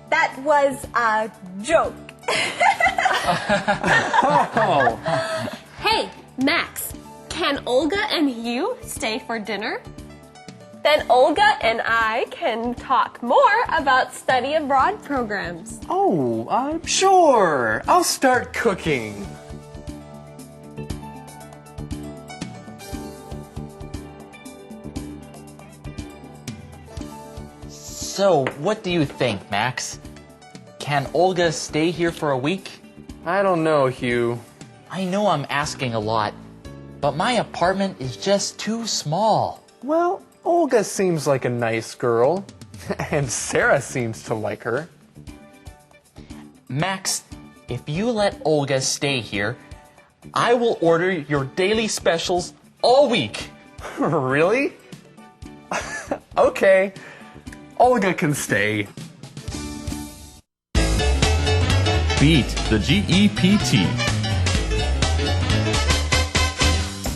G: That was a joke.
L: Hey, Max, can Olga and Hugh stay for dinner? Then Olga and I can talk more about study abroad programs.
C: Oh, I'm sure. I'll start cooking.
E: So, what do you think, Max? Can Olga stay here for a week?
C: I don't know, Hugh.
E: I know I'm asking a lot, but my apartment is just too small.
C: Well, Olga seems like a nice girl, and Sarah seems to like her.
E: Max, if you let Olga stay here, I will order your daily specials all week.
C: Really? Okay. Olga can stay.
J: Beat the GEPT.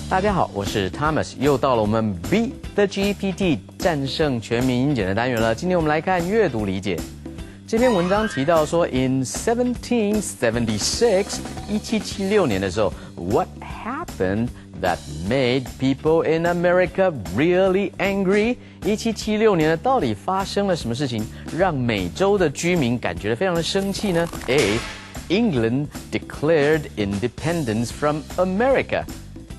F: 大家好，我是 Thomas， 又到了我们 Beat the GPT 战胜全民英检的单元了。今天我们来看阅读理解。这篇文章提到说 ，In 1776， 1776年的时候 ，What happened that made people in America really angry？ 1776年呢，到底发生了什么事情，让美洲的居民感觉得非常的生气呢 ？A. England declared independence from America。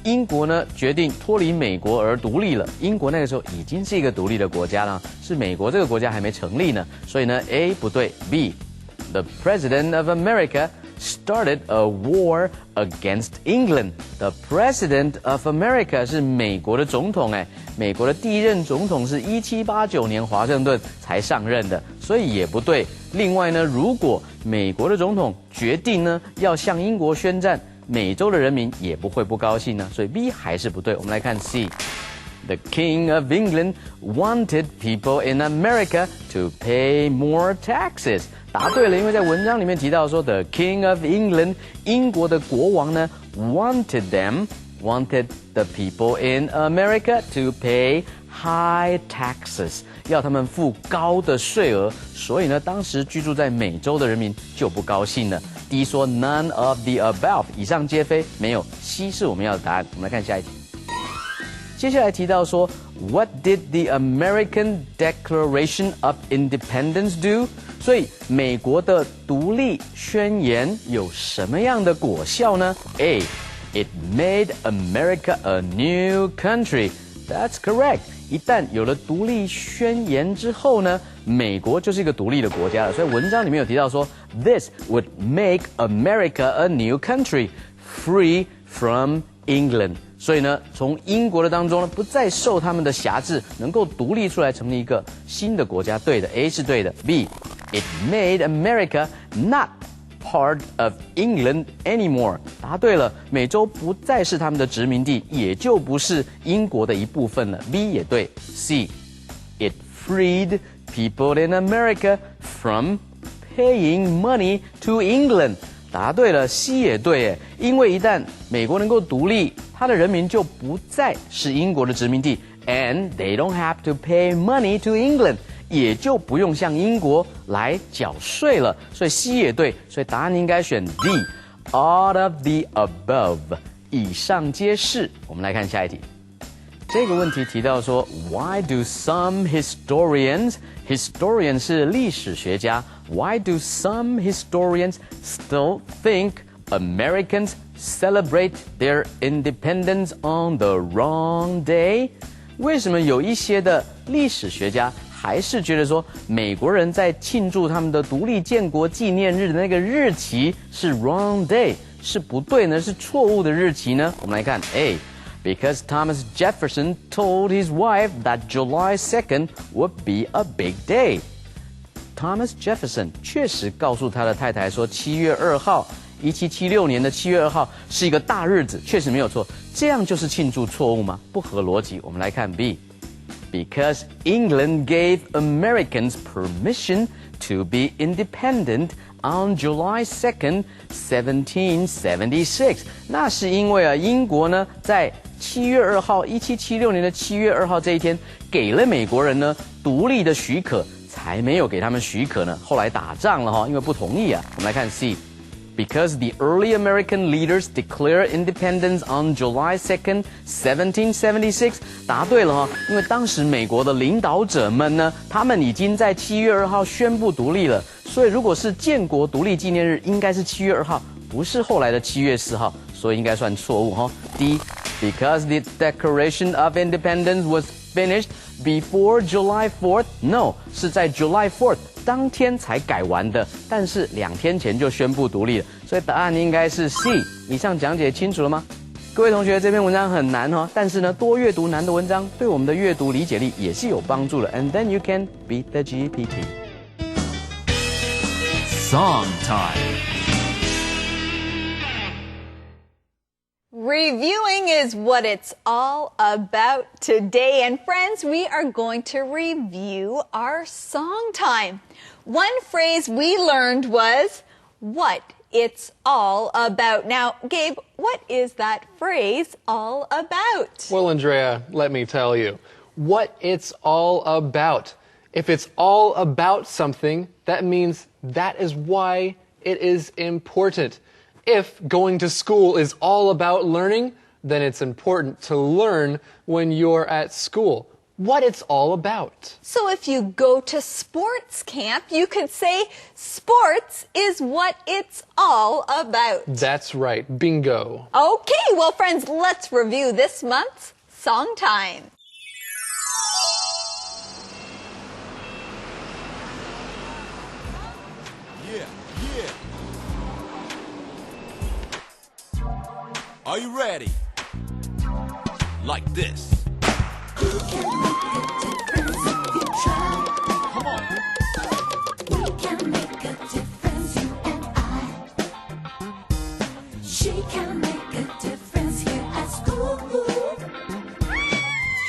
F: 英国呢决定脱离美国而独立了。英国那个时候已经是一个独立的国家了，是美国这个国家还没成立呢。所以呢 ，A 不对 ，B。The President of America started a war against England. The President of America 是美国的总统哎，美国的第一任总统是1789年华盛顿才上任的，所以也不对。另外呢，如果美国的总统决定呢要向英国宣战，美洲的人民也不会不高兴呢，所以 B 还是不对。我们来看 C。The King of England wanted people in America to pay more taxes. 答对了，因为在文章里面提到说 ，The King of England， 英国的国王呢 wanted the people in America to pay high taxes， 要他们付高的税额，所以呢，当时居住在美洲的人民就不高兴了。D 说 None of the above， 以上皆非，没有。C 是我们要的答案。我们来看下一题。接下来提到说 ，What did the American Declaration of Independence do？ 所以美国的独立宣言有什么样的果效呢 ？A. It made America a new country. That's correct. 一旦有了独立宣言之后呢，美国就是一个独立的国家了。所以文章里面有提到说 ，This would make America a new country, free from England。所以呢，从英国的当中呢，不再受他们的辖制，能够独立出来，成立一个新的国家。对的 ，A 是对的。B，It made America not part of England anymore。答对了，美洲不再是他们的殖民地，也就不是英国的一部分了。B 也对。C，It freed people in America from paying money to England。答对了 ，C 也对诶，因为一旦美国能够独立，它的人民就不再是英国的殖民地 ，and they don't have to pay money to England， 也就不用向英国来缴税了。所以 C 也对，所以答案应该选 D。All of the above， 以上皆是。我们来看下一题。这个问题提到说 ，Why do some historians 是历史学家 ？Why do some historians still think Americans celebrate their independence on the wrong day？ 为什么有一些的历史学家还是觉得说美国人在庆祝他们的独立建国纪念日的那个日期是 wrong day，是不对呢，是错误的日期呢？我们来看 A。Because Thomas Jefferson told his wife that July 2nd would be a big day. Thomas Jefferson 确实告诉他的太太说7月2号，1776年的7月2号是一个大日子，确实没有错。这样就是庆祝错误吗？不合逻辑。我们来看 B。Because England gave Americans permission to be independent on July 2nd, 1776. 那是因为啊，英国呢在7月2号，1776年的7月2号这一天，给了美国人呢独立的许可，才没有给他们许可呢。后来打仗了哈，因为不同意啊。我们来看 C。Because the early American leaders declared independence on July 2nd, 1776. 答对了哈，因为当时美国的领导者们呢，他们已经在7月2号宣布独立了，所以如果是建国独立纪念日，应该是7月2号，不是后来的7月4号，所以应该算错误哈。D。Because the Declaration of Independence was finished before July 4th. No， 是在 July 4th 当天才改完的，但是2天前就宣布独立了，所以答案应该是 C。以上讲解清楚了吗？各位同学，这篇文章很难哦，但是呢，多阅读难的文章，对我们的阅读理解力也是有帮助的。And then you can beat the GPT.
H: Song time.
B: Reviewing is what it's all about today. And friends, we are going to review our song time. One phrase we learned was what it's all about. Now, Gabe, what is that phrase all about?
C: Well, Andrea, let me tell you. What it's all about. If it's all about something, that means that is why it is important. If going to school is all about learning, then it's important to learn when you're at school. What it's all about.
B: So if you go to sports camp, you could say sports is what it's all about.
C: That's right. Bingo.
B: Okay, well, friends, let's review this month's Song Time.
J: Are you ready? Like this.
K: You can make a difference if you try.
J: Come on.
K: We can make a difference, you and I. She can make a difference here at school.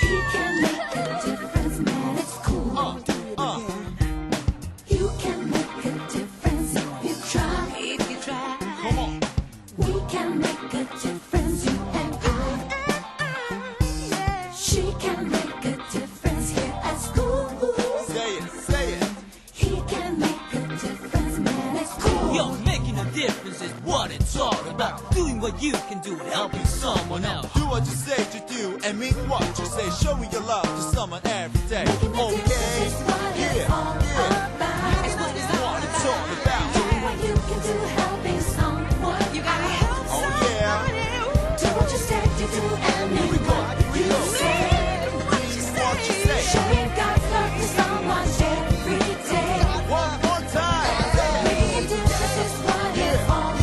K: He can make a difference, man, it's cool. You can make a difference if you try. If you try.
J: Come on.
K: We can make a difference, you and I. She can make a difference here at school.
J: Say it, say it.
K: He can make a difference, man, it's cool.
O: Yo, making a difference is what it's all about. Doing what you can do and helping someone else.
J: Do what you say to do and mean what you say. Showing your love to someone every day.
K: Making a difference is what it's all about.
J: It's what it's all about.
K: Doing what you can do, helping someone. You gotta help
J: Oh yeah.
K: do what you said to do and mean what you say.
J: What you say.
K: Showing God's love to someone every day.
J: One more time.
K: Making a difference is what it's all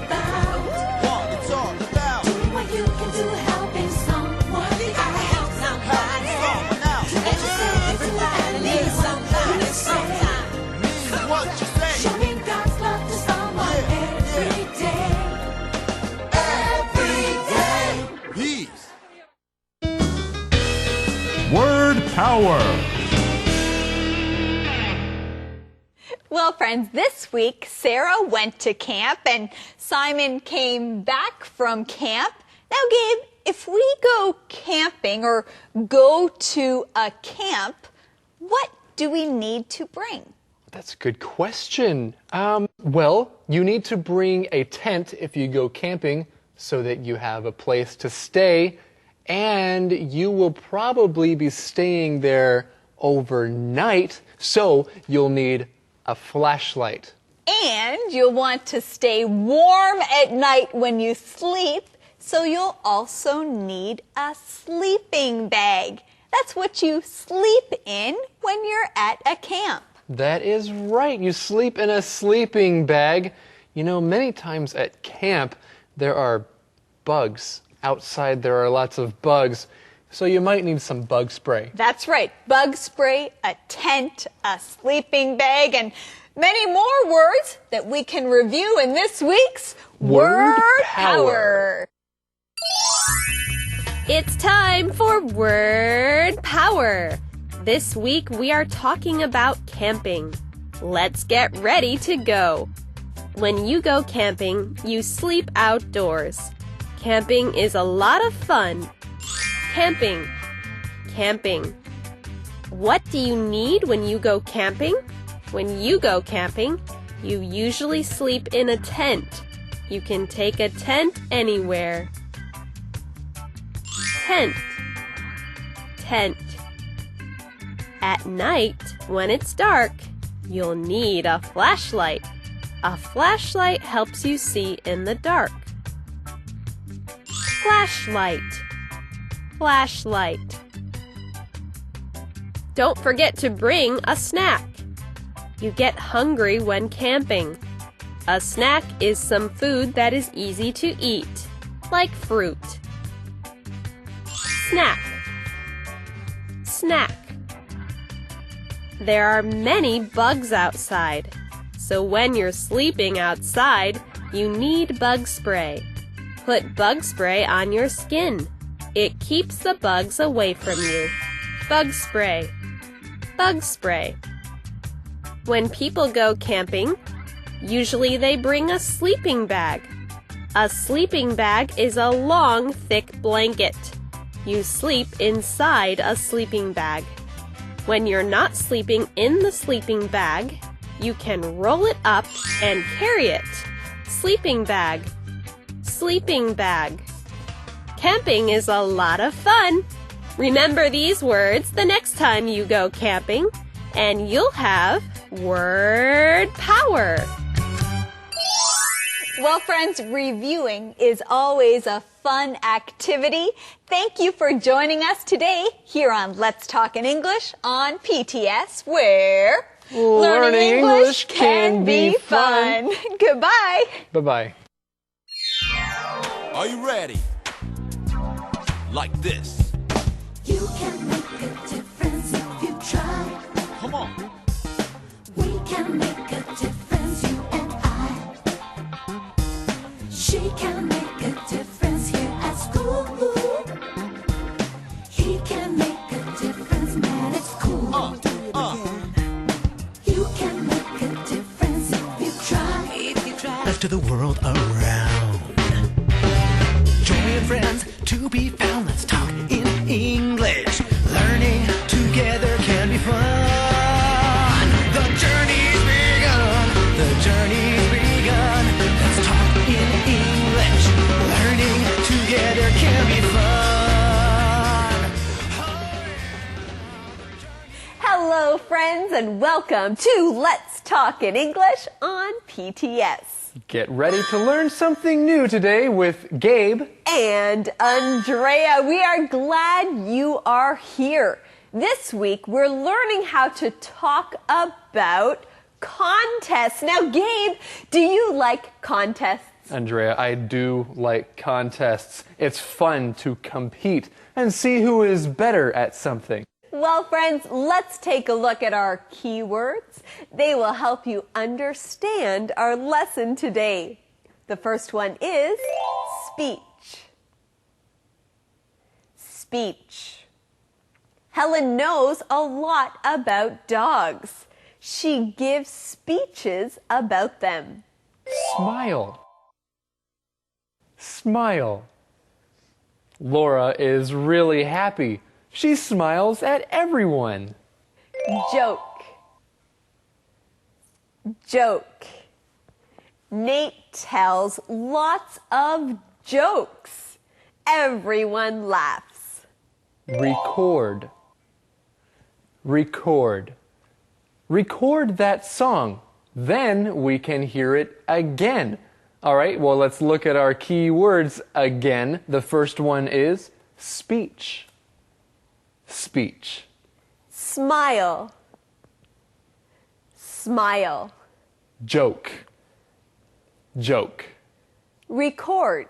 K: about.
J: What it's all about.
K: Doing what you can do, helping someone. You gotta help somebody.
J: Someone else.
K: Do what you said to do and mean what you say.
J: Mean what you say.
K: Showing God's love to someone every day. Every day.
J: Peace.
H: Word power.
B: Well, friends, this week Sarah went to camp and Simon came back from camp. Now, Gabe, if we go camping or go to a camp, what do we need to bring?
C: That's a good question. Well, you need to bring a tent if you go camping so that you have a place to stay, and you will probably be staying there overnight, so you'll need a flashlight.
B: And you'll want to stay warm at night when you sleep, so you'll also need a sleeping bag. That's what you sleep in when you're at a camp.
C: That is right. You sleep in a sleeping bag. You know, many times at camp, There are bugs. Outside there are lots of bugs. So you might need some bug spray.
B: That's right. Bug spray, a tent, a sleeping bag, and many more words that we can review in this week's
C: Word Power.
L: It's time for Word Power. This week we are talking about camping. Let's get ready to go. When you go camping, you sleep outdoors. Camping is a lot of fun. Camping. Camping. What do you need when you go camping? When you go camping, you usually sleep in a tent. You can take a tent anywhere. Tent. Tent. At night, when it's dark, you'll need a flashlight. A flashlight helps you see in the dark. Flashlight. Flashlight. Don't forget to bring a snack. You get hungry when camping. A snack is some food that is easy to eat, like fruit. Snack. Snack. There are many bugs outside, so when you're sleeping outside, you need bug spray. Put bug spray on your skin. It keeps the bugs away from you. Bug spray. Bug spray. When people go camping, usually they bring a sleeping bag. A sleeping bag is a long, thick blanket. You sleep inside a sleeping bag. When you're not sleeping in the sleeping bag, you can roll it up and carry it. Sleeping bag. Sleeping bag. Camping is a lot of fun. Remember these words the next time you go camping, and you'll have word power.
B: Well, friends, reviewing is always a fun activity. Thank you for joining us today here on Let's Talk in English on PTS, where
C: Learning English can be fun.
B: Goodbye.
C: Bye-bye.
J: Are you ready? Like this.
K: You can make a difference if you try.
J: Come on.
K: We can make a difference, you and I. She can make a difference here at school. He can make a difference, man, it's cool. You can make a difference if you try. If you try.
A: Left to the world around. Joy and friends to be found. Let's talk in English. Learning together can be fun. The journey's begun. The journey's begun. Let's talk in English. Learning together can be fun.
B: Hello, friends, and welcome to Let's Talk in English on PTS.
C: Get ready to learn something new today with Gabe
B: and Andrea. We are glad you are here. This week, we're learning how to talk about contests. Now, Gabe, do you like contests?
C: Andrea, I do like contests. It's fun to compete and see who is better at something.
B: Well, friends, let's take a look at our keywords. They will help you understand our lesson today. The first one is speech. Speech. Helen knows a lot about dogs. She gives speeches about them.
C: Smile. Smile. Laura is really happy. She smiles at everyone.
B: Joke. Joke. Nate tells lots of jokes. Everyone laughs.
C: Record. Record. Record that song. Then we can hear it again. All right, well, let's look at our key words again. The first one is speech. Speech.
B: Smile. Smile.
C: Joke. Joke.
L: Record.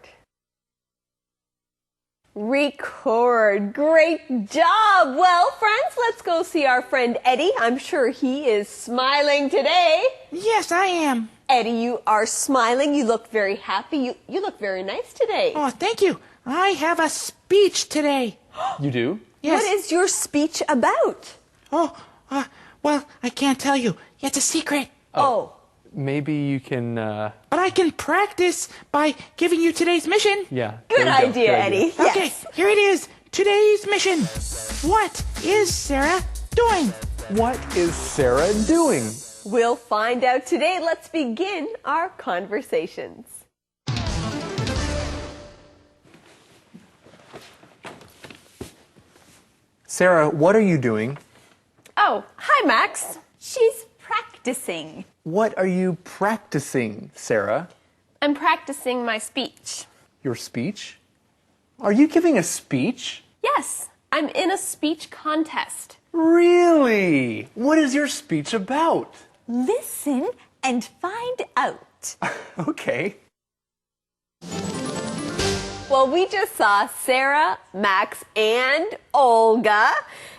L: Record. Great job. Well, friends, let's go see our friend Eddie. I'm sure he is smiling today.
D: Yes, I am.
L: Eddie, you are smiling. You look very happy. You look very nice today.
D: Oh, thank you. I have a speech today.
C: You do?
D: Yes.
L: What is your speech about?
D: Oh, well, I can't tell you. It's a secret.
L: Oh.
C: Maybe you can,
D: But I can practice by giving you today's mission.
C: Yeah.
L: Good idea, Eddie. Yes.
D: Okay, here it is. Today's mission. What is Sarah doing?
C: What is Sarah doing?
L: We'll find out today. Let's begin our conversations.
C: Sarah, what are you doing?
L: Oh, hi, Max.
B: She's practicing.
C: What are you practicing, Sarah?
L: I'm practicing my speech.
C: Your speech? Are you giving a speech?
L: Yes, I'm in a speech contest.
C: Really? What is your speech about?
B: Listen and find out.
C: Okay.
L: Well, we just saw Sarah, Max, and Olga.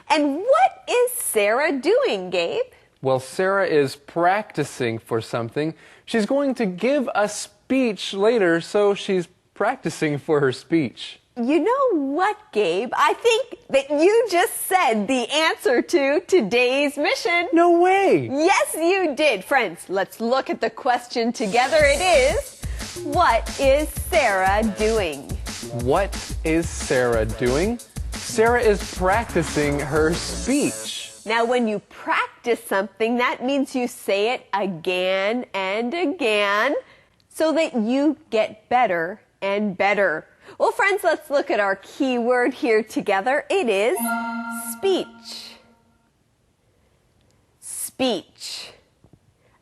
L: And what is Sarah doing, Gabe?
C: Well, Sarah is practicing for something. She's going to give a speech later, so she's practicing for her speech.
L: You know what, Gabe? I think that you just said the answer to today's mission.
C: No way!
L: Yes, you did. Friends, let's look at the question together. It is, what is Sarah doing?
C: What is Sarah doing? Sarah is practicing her speech.
L: Now, when you practice something, that means you say it again and again so that you get better and better. Well, friends, let's look at our key word here together. It is speech. Speech.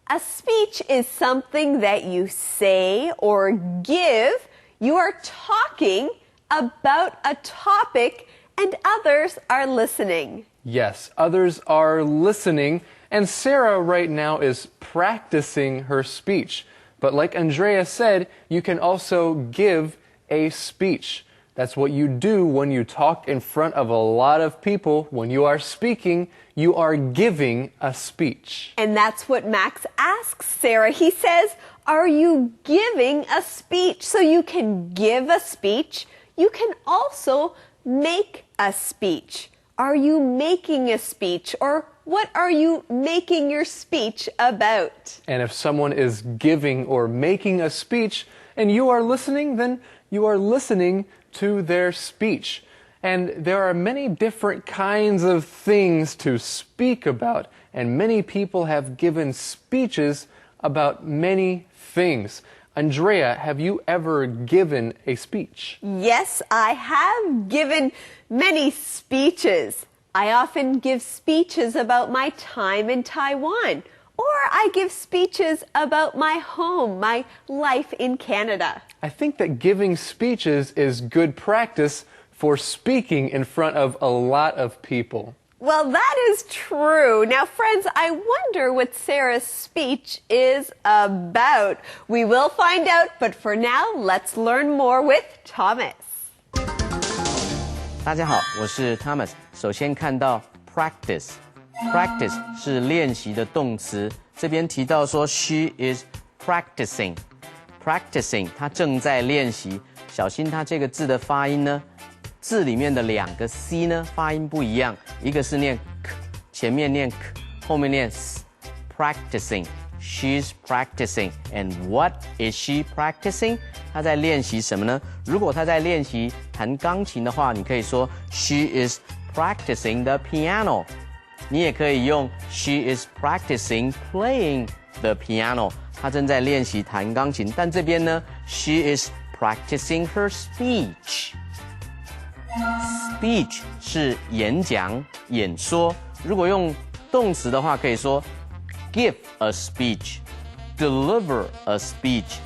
L: A speech is something that you say or give. You are talking about a topic and others are listening.
C: Yes, others are listening, and Sarah right now is practicing her speech. But like Andrea said, you can also give a speech. That's what you do when you talk in front of a lot of people. When you are speaking, you are giving a speech.
L: And that's what Max asks Sarah. He says, are you giving a speech? So you can give a speech. You can also make a speech. Are you making a speech? Or what are you making your speech about?
C: And if someone is giving or making a speech and you are listening, then you are listening to their speech. And there are many different kinds of things to speak about. And many people have given speeches about many things. Andrea, have you ever given a speech?
L: Yes, I have given many speeches. I often give speeches about my time in Taiwan, or I give speeches about my home, my life in Canada.
C: I think that giving speeches is good practice for speaking in front of a lot of people.
L: Well, that is true. Now, friends, I wonder what Sarah's speech is about. We will find out, but for now, let's learn more with Thomas.
F: 大家好，我是 Thomas。首先看到 practice 是练习的动词，这边提到说 she is practicing， 她正在练习。小心它这个字的发音呢，字里面的两个 c 呢发音不一样，一个是念 k， 前面念 k， 后面念 s。practicing， she's practicing， and what is she practicing？ 她在练习什么呢？如果她在练习弹钢琴的话，你可以说 she is practicing the piano。你也可以用 she is practicing playing the piano。她正在练习弹钢琴，但这边呢 she is practicing her speech。Speech 是演讲、演说。如果用动词的话，可以说 give a speech, deliver a speech.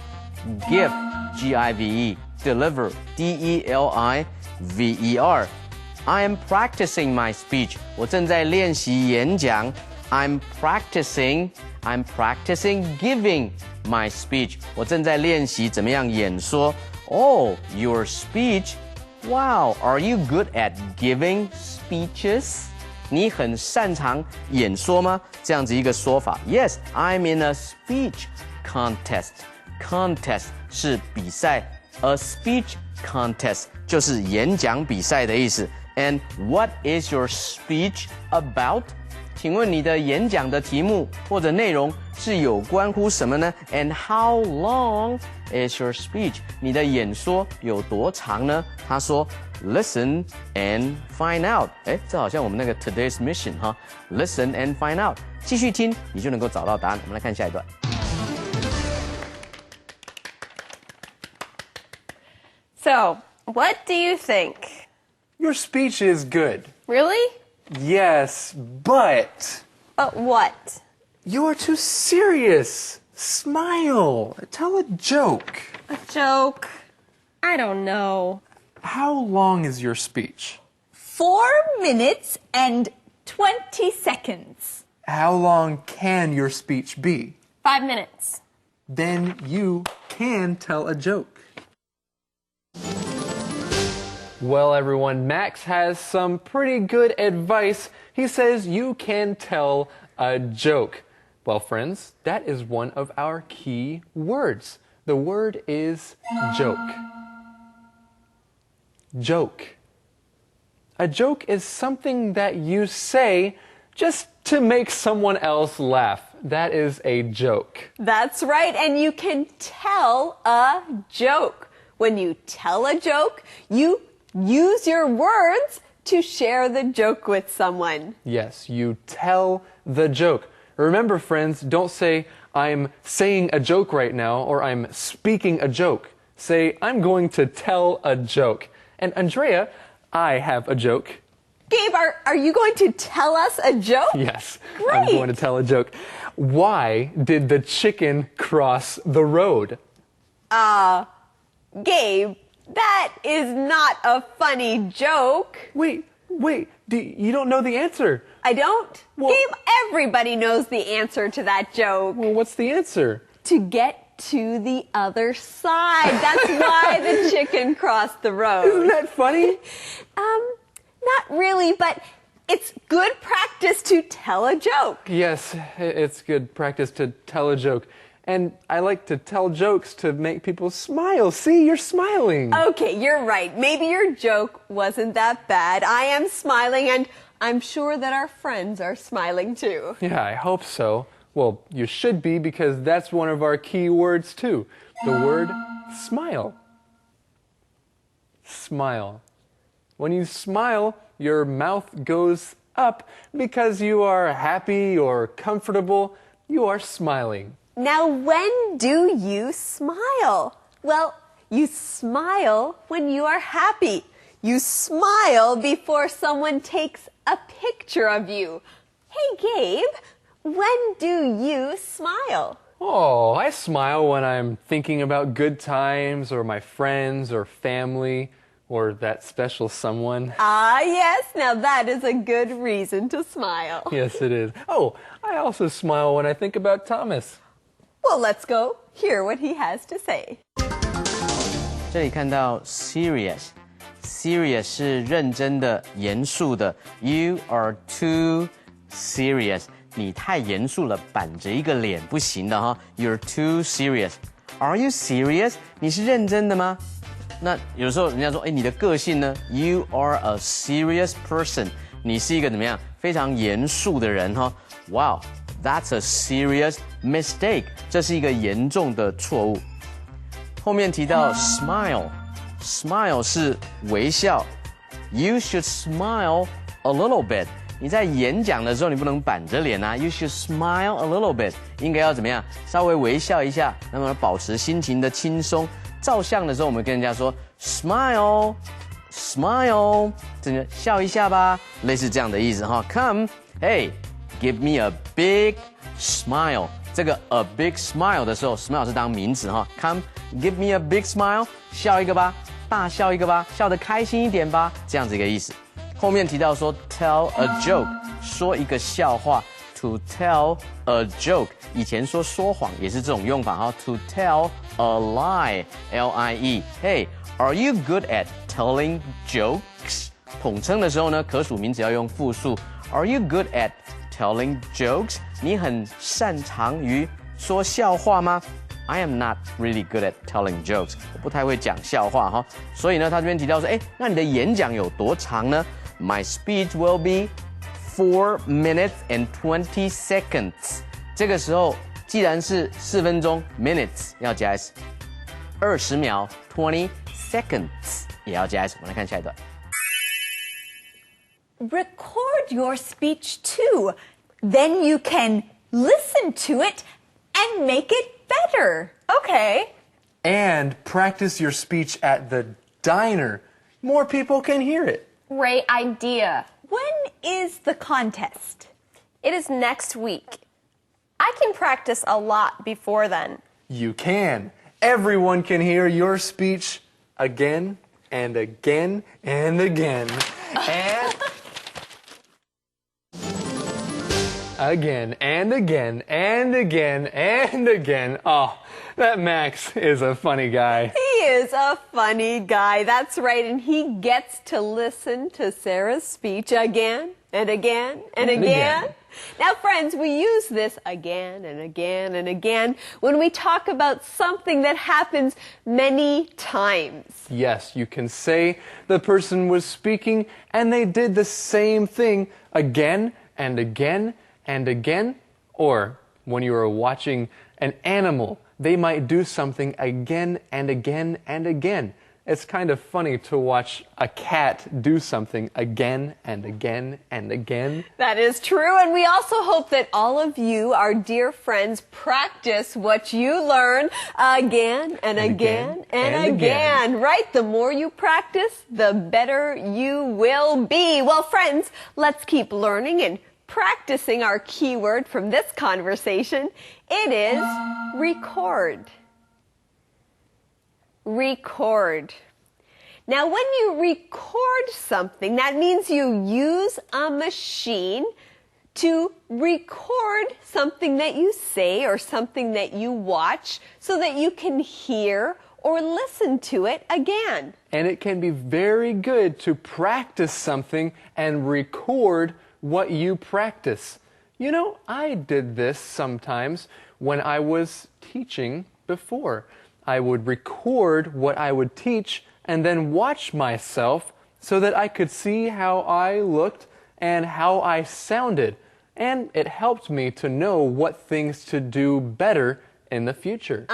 F: Give, G-I-V-E, deliver, D-E-L-I-V-E-R. I am practicing my speech. 我正在练习演讲。I'm practicing I'm practicing giving my speech. 我正在练习怎么样演说。Oh, your speech. Wow, are you good at giving speeches? 你很擅长演说吗？这样子一个说法。Yes, I'm in a speech contest. Contest 是比赛 ，a speech contest 就是演讲比赛的意思。And what is your speech about? 请问你的演讲的题目或者内容是有关乎什么呢 ？And how long is your speech? 你的演说有多长呢？他说 ，Listen and find out。哎，这好像我们那个 Today's Mission 哈 ，Listen and find out。继续听，你就能够找到答案。我们来看下一段。
L: So, what do you think?
C: Your speech is good.
L: Really?
C: Yes, but
L: But what?
C: you're too serious. Smile. Tell a joke.
L: A joke? I don't know.
C: How long is your speech?
B: 4 minutes and 20 seconds.
C: How long can your speech be?
L: 5 minutes.
C: Then you can tell a joke. Well, everyone, Max has some pretty good advice. He says you can tell a joke. Well, friends, that is one of our key words. The word is joke. Joke. A joke is something that you say just to make someone else laugh. That is a joke.
B: That's right, and you can tell a joke. When you tell a joke, you use your words to share the joke with someone.
C: Yes, you tell the joke. Remember, friends, don't say, I'm saying a joke right now, or I'm speaking a joke. Say, I'm going to tell a joke. And Andrea, I have a joke.
B: Gabe, are you going to tell us a joke?
C: Yes,
B: Great.
C: I'm going to tell a joke. Why did the chicken cross the road?
B: Gabe, that is not a funny joke.
C: Wait, you don't know the answer.
B: I don't?
C: Well,
B: Gabe, everybody knows the answer to that joke.
C: Well, what's the answer?
B: To get to the other side. That's why the chicken crossed the road.
C: Isn't that funny?
B: Not really, but it's good practice to tell a joke.
C: Yes, it's good practice to tell a joke. And I like to tell jokes to make people smile. See, you're smiling.
B: Okay, you're right. Maybe your joke wasn't that bad. I am smiling, and I'm sure that our friends are smiling too.
C: Yeah, I hope so. Well, you should be, because that's one of our key words too. The word smile. Smile. When you smile, your mouth goes up because you are happy or comfortable. You are smiling.
B: Now, when do you smile? Well, you smile when you are happy. You smile before someone takes a picture of you. Hey, Gabe, when do you smile?
C: Oh, I smile when I'm thinking about good times or my friends or family or that special someone.
B: Ah, yes. Now that is a good reason to smile.
C: Yes, it is. Oh, I also smile when I think about Thomas.
B: Well, let's go hear what he has to say.
F: 这里看到 serious 是认真的、严肃的。You are too serious. 你太严肃了，板着一个脸不行的哈。You're too serious. Are you serious? 你是认真的吗？那有时候人家说，你的个性呢 ？You are a serious person. 你是一个怎么样？非常严肃的人哈。Wow, that's a serious mistake. 这是一个严重的错误。后面提到 smile 是微笑。You should smile a little bit. 你在演讲的时候，你不能板着脸啊。You should smile a little bit. 应该要怎么样？稍微微笑一下，那么保持心情的轻松。照相的时候，我们跟人家说 smile， 真的笑一下吧，类似这样的意思哈。Come, hey, give me a big smile. 这个 a big smile 的时候 ，smile 是当名词哈。Come, give me a big smile. 笑一个吧，大笑一个吧，笑得开心一点吧，这样子一个意思。后面提到说 tell a joke， 说一个笑话。to tell a joke， 以前说谎也是这种用法哈。To tell a lie, L-I-E. Hey, are you good at telling jokes? 统称的时候呢，可数名词要用复数。Are you good at telling jokes? 你很擅长于说笑话吗？I am not really good at telling jokes. 我不太会讲笑话哈。所以呢，他这边提到说，那你的演讲有多长呢？ My speech will be 4 minutes and 20 seconds. 这个时候，既然是4分钟 minutes 要加 s， 20秒 20 seconds 也要加 s。我们来看下一段。
B: Record your speech too. Then you can listen to it and make it better.
L: Okay.
C: And practice your speech at the diner. More people can hear it.
L: Great idea.
B: When is the contest?
L: It is next week. I can practice a lot before then.
C: You can. Everyone can hear your speech again and again and again. And again and again and again and again. Oh, that Max is a funny guy.
L: He is a funny guy. That's right. And he gets to listen to Sarah's speech again and again and again. Now, friends, we use this again and again and again when we talk about something that happens many times.
C: Yes, you can say the person was speaking and they did the same thing again and again and again. Or when you are watching an animal, they might do something again and again and again. It's kind of funny to watch a cat do something again and again and again.
L: That is true, and we also hope that all of you, our dear friends, practice what you learn again and again and again. Right? The more you practice, the better you will be. Well, friends, let's keep learning and practicing our keyword from this conversation. It is record. Record. Now, when you record something, that means you use a machine to record something that you say or something that you watch so that you can hear or listen to it again.
C: And it can be very good to practice something and record what you practice. You know, I did this sometimes when I was teaching before. I would record what I would teach and then watch myself so that I could see how I looked and how I sounded. And it helped me to know what things to do better in the future.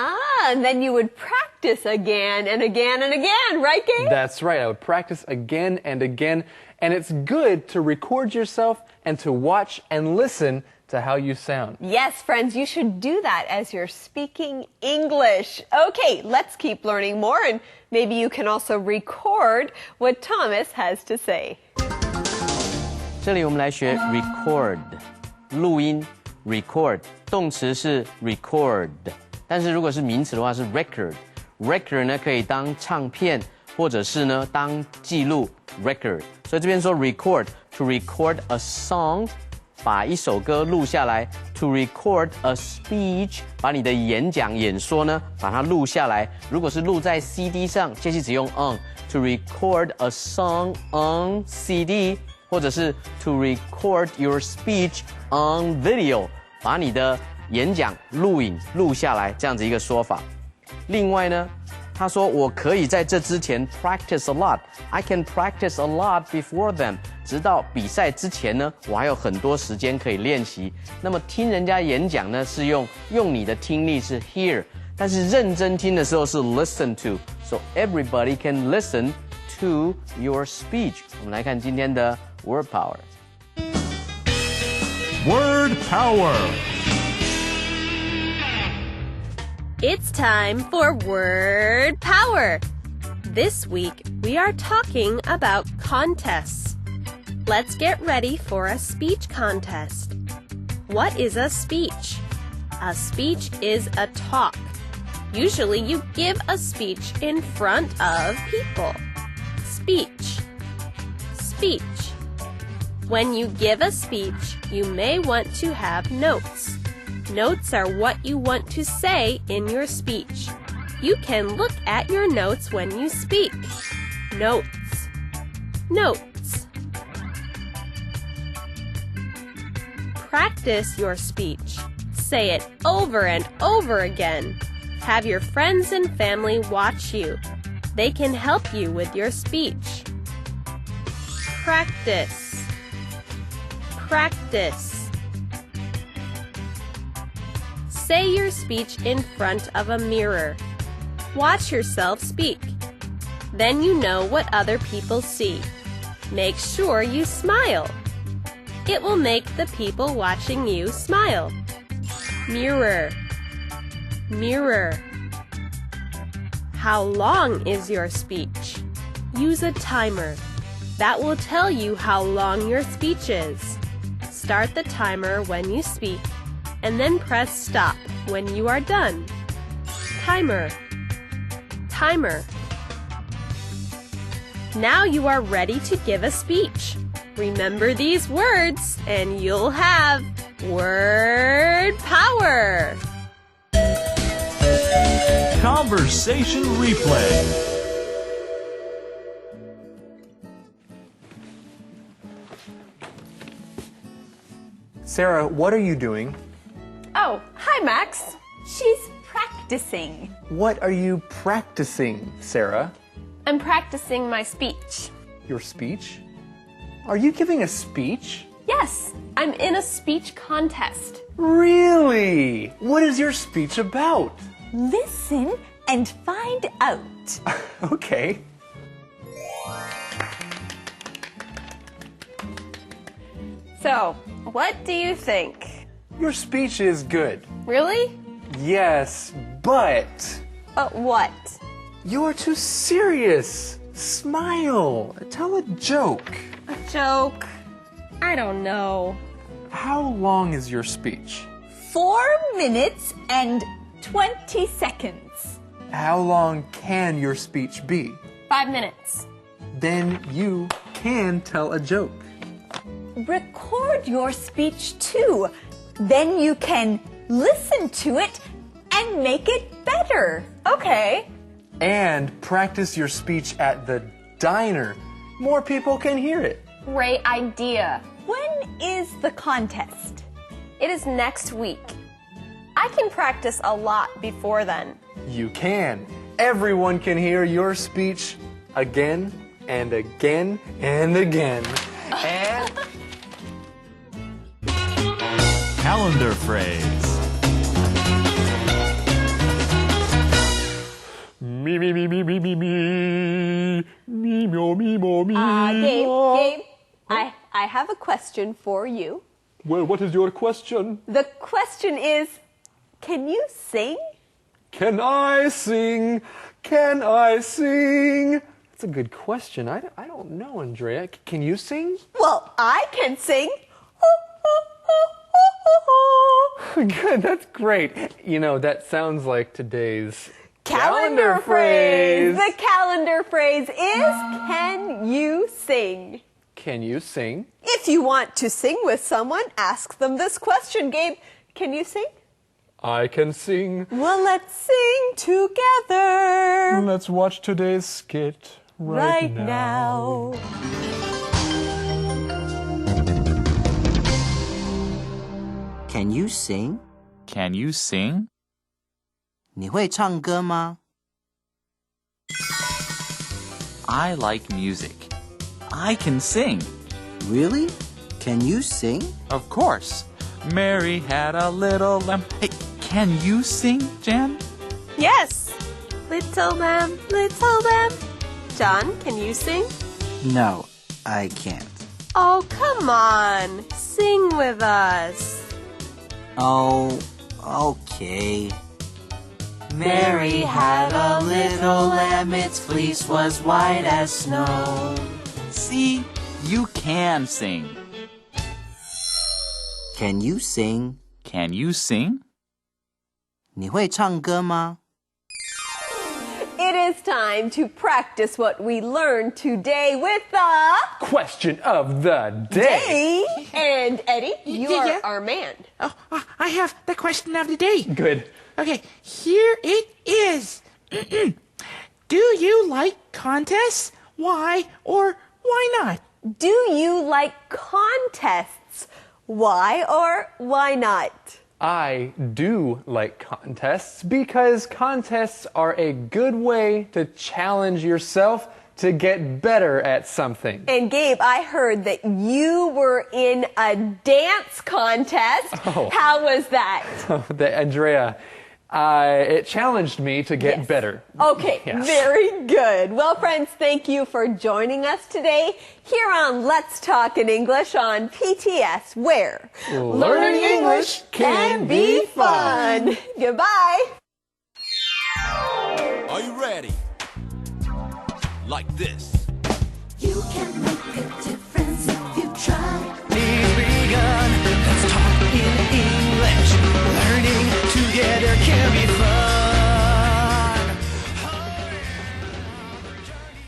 L: And then you would practice again and again and again, right, Gabe?
C: That's right. I would practice again and again. And it's good to record yourself and to watch and listen to how you sound.
L: Yes, friends, you should do that as you're speaking English. Okay, let's keep learning more, and maybe you can also record what Thomas has to say.
F: 这里我们来学 record 录音 record 动词是 record， 但是如果是名词的话是 record。 record 呢可以当唱片或者是呢当记录 record。 所以这边说 record to record a song， 把一首歌录下来 to record a speech， 把你的演讲演说呢把它录下来。如果是录在 CD 上，介系词用 on to record a song on CD， 或者是 to record your speech on video， 把你的演讲录影录下来，这样子一个说法。另外呢，他说我可以在这之前 practice a lot， I can practice a lot before them， 直到比赛之前呢，我还有很多时间可以练习。那么听人家演讲呢，是用你的听力是 hear， 但是认真听的时候是 listen to， so everybody can listen to your speech。 我们来看今天的 word power。
P: Word power.
L: It's time for Word Power. This week, we are talking about contests. Let's get ready for a speech contest. What is a speech? A speech is a talk. Usually, you give a speech in front of people. Speech. Speech. When you give a speech, you may want to have notes. Notes are what you want to say in your speech. You can look at your notes when you speak. Notes. Notes. Practice your speech. Say it over and over again. Have your friends and family watch you. They can help you with your speech. Practice. Practice. Say your speech in front of a mirror. Watch yourself speak. Then you know what other people see. Make sure you smile. It will make the people watching you smile. Mirror. Mirror. How long is your speech? Use a timer. That will tell you how long your speech is. Start the timer when you speak, and then press stop when you are done. Timer. Timer. Now you are ready to give a speech. Remember these words, and you'll have word power.
H: Conversation replay.
C: Sarah, what are you doing?
L: Oh, hi, Max.
B: She's practicing.
C: What are you practicing, Sarah?
L: I'm practicing my speech.
C: Your speech? Are you giving a speech?
L: Yes, I'm in a speech contest.
C: Really? What is your speech about?
B: Listen and find out.
C: Okay.
L: So, what do you think?
C: Your speech is good.
L: Really?
C: Yes, but...
L: But what?
C: You're too serious. Smile. Tell a joke.
L: A joke? I don't know.
C: How long is your speech?
B: 4 minutes and 20 seconds.
C: How long can your speech be?
L: 5 minutes.
C: Then you can tell a joke.
B: Record your speech too. Then you can listen to it and make it better.
L: Okay.
C: And practice your speech at the diner. More people can hear it.
L: Great idea.
B: When is the contest?
L: It is next week. I can practice a lot before then.
C: You can. Everyone can hear your speech again and again and again. And
H: Calendar phrase.
C: Me, me, me, me, me, me, me. Me, me, me, me, me.
B: Gabe, I have a question for you.
C: Well, what is your question?
B: The question is, can you sing?
C: Can I sing? Can I sing? That's a good question. I don't know, Andrea. Can you sing?
B: Well, I can sing.
C: Good, that's great. You know, that sounds like today's
B: calendar phrase. The calendar phrase is, can you sing?
C: Can you sing?
B: If you want to sing with someone, ask them this question, Gabe. Can you sing?
C: I can sing.
B: Well, let's sing together.
C: Let's watch today's skit right
B: now.
M: Can you sing?
H: Can you sing?
M: 你会唱歌吗？
H: I like music. I can sing.
M: Really? Can you sing?
H: Of course. Mary had a little lamb. Hey, can you sing, Jan?
L: Yes. Little lamb, little lamb. John, can you sing?
M: No, I can't.
L: Oh, come on. Sing with us.
M: Oh, okay. Mary had a little lamb, its fleece was white as snow.
H: See, you can sing.
M: Can you sing?
H: Can you sing?
M: 你会唱歌吗？
B: It is
L: time to practice what we learned today with the
C: Question of the day.
L: And Eddie, you are
D: Yeah.
L: our man.
D: Oh, I have the question of the day.
C: Good.
D: Okay, here it is. Do you like contests? Why or why not?
L: Do you like contests? Why or why not?
C: I do like contests because contests are a good way to challenge yourself to get better at something.
L: And Gabe, I heard that you were in a dance contest.
C: Oh.
L: How was that?
C: Andrea, it challenged me to get better.
L: Okay,
C: Yes.
L: very good. Well, friends, thank you for joining us today here on Let's Talk in English on PTS, where
C: Learning English can be fun.
L: Goodbye.
J: Are you ready? Like this.
K: You can make a difference if you try.
A: Day's begun. Let's talk in English. Learning together can be fun.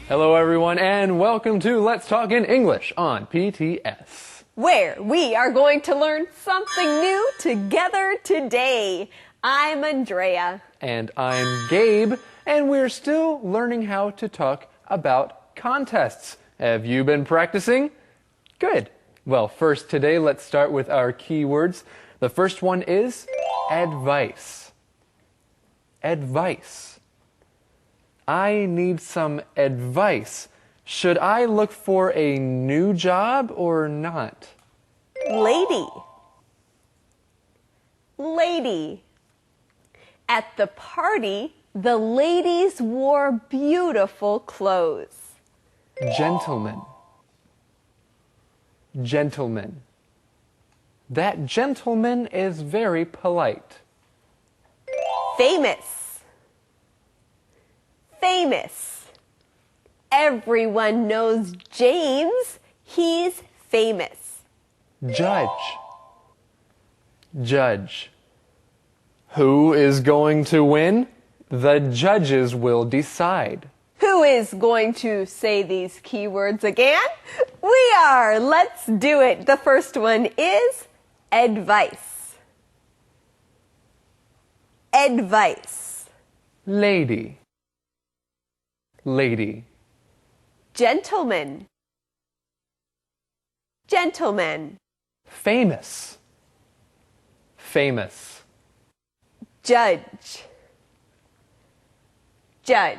C: Hello, everyone, and welcome to Let's Talk in English on PTS.
L: Where we are going to learn something new together today. I'm Andrea.
C: And I'm Gabe, and we're still learning how to talk about contests. Have you been practicing? Good. Well, first today, let's start with our keywords. The first one is advice. Advice. I need some advice. Should I look for a new job or not?
L: Lady. Lady. At the party, the ladies wore beautiful clothes.
C: Gentleman. Gentleman. That gentleman is very polite.
L: Famous. Famous. Everyone knows James. He's famous.
C: Judge. Judge. Who is going to win? The judges will decide.
L: Who is going to say these keywords again? We are. Let's do it. The first one is advice. Advice.
C: Lady. Lady.
L: Gentleman. Gentleman.
C: Famous. Famous.
L: Judge. Judge.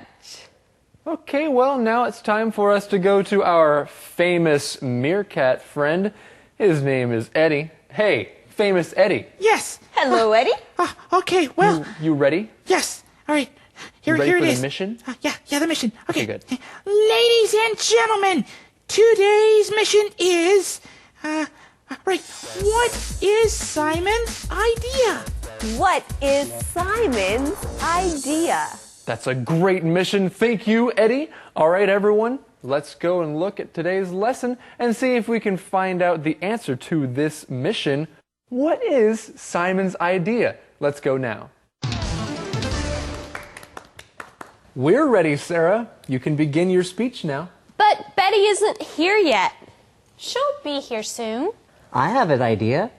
C: Okay, well, now it's time for us to go to our famous meerkat friend. His name is Eddie. Hey, famous Eddie.
D: Yes.
L: Hello, Eddie.
D: Okay, well.
C: You ready?
D: Yes. All right.
C: You ready
D: here
C: for
D: it
C: the
D: is.
C: mission?
D: Yeah, the mission. Okay.
C: Good.
D: Ladies and gentlemen, today's mission is, right, what is Simon's idea?
L: What is Simon's idea?
C: That's a great mission. Thank you, Eddie. All right, everyone, let's go and look at today's lesson and see if we can find out the answer to this mission. What is Simon's idea? Let's go now. We're ready, Sarah. You can begin your speech now.
I: But Betty isn't here yet. She'll be here soon.
N: I have an idea.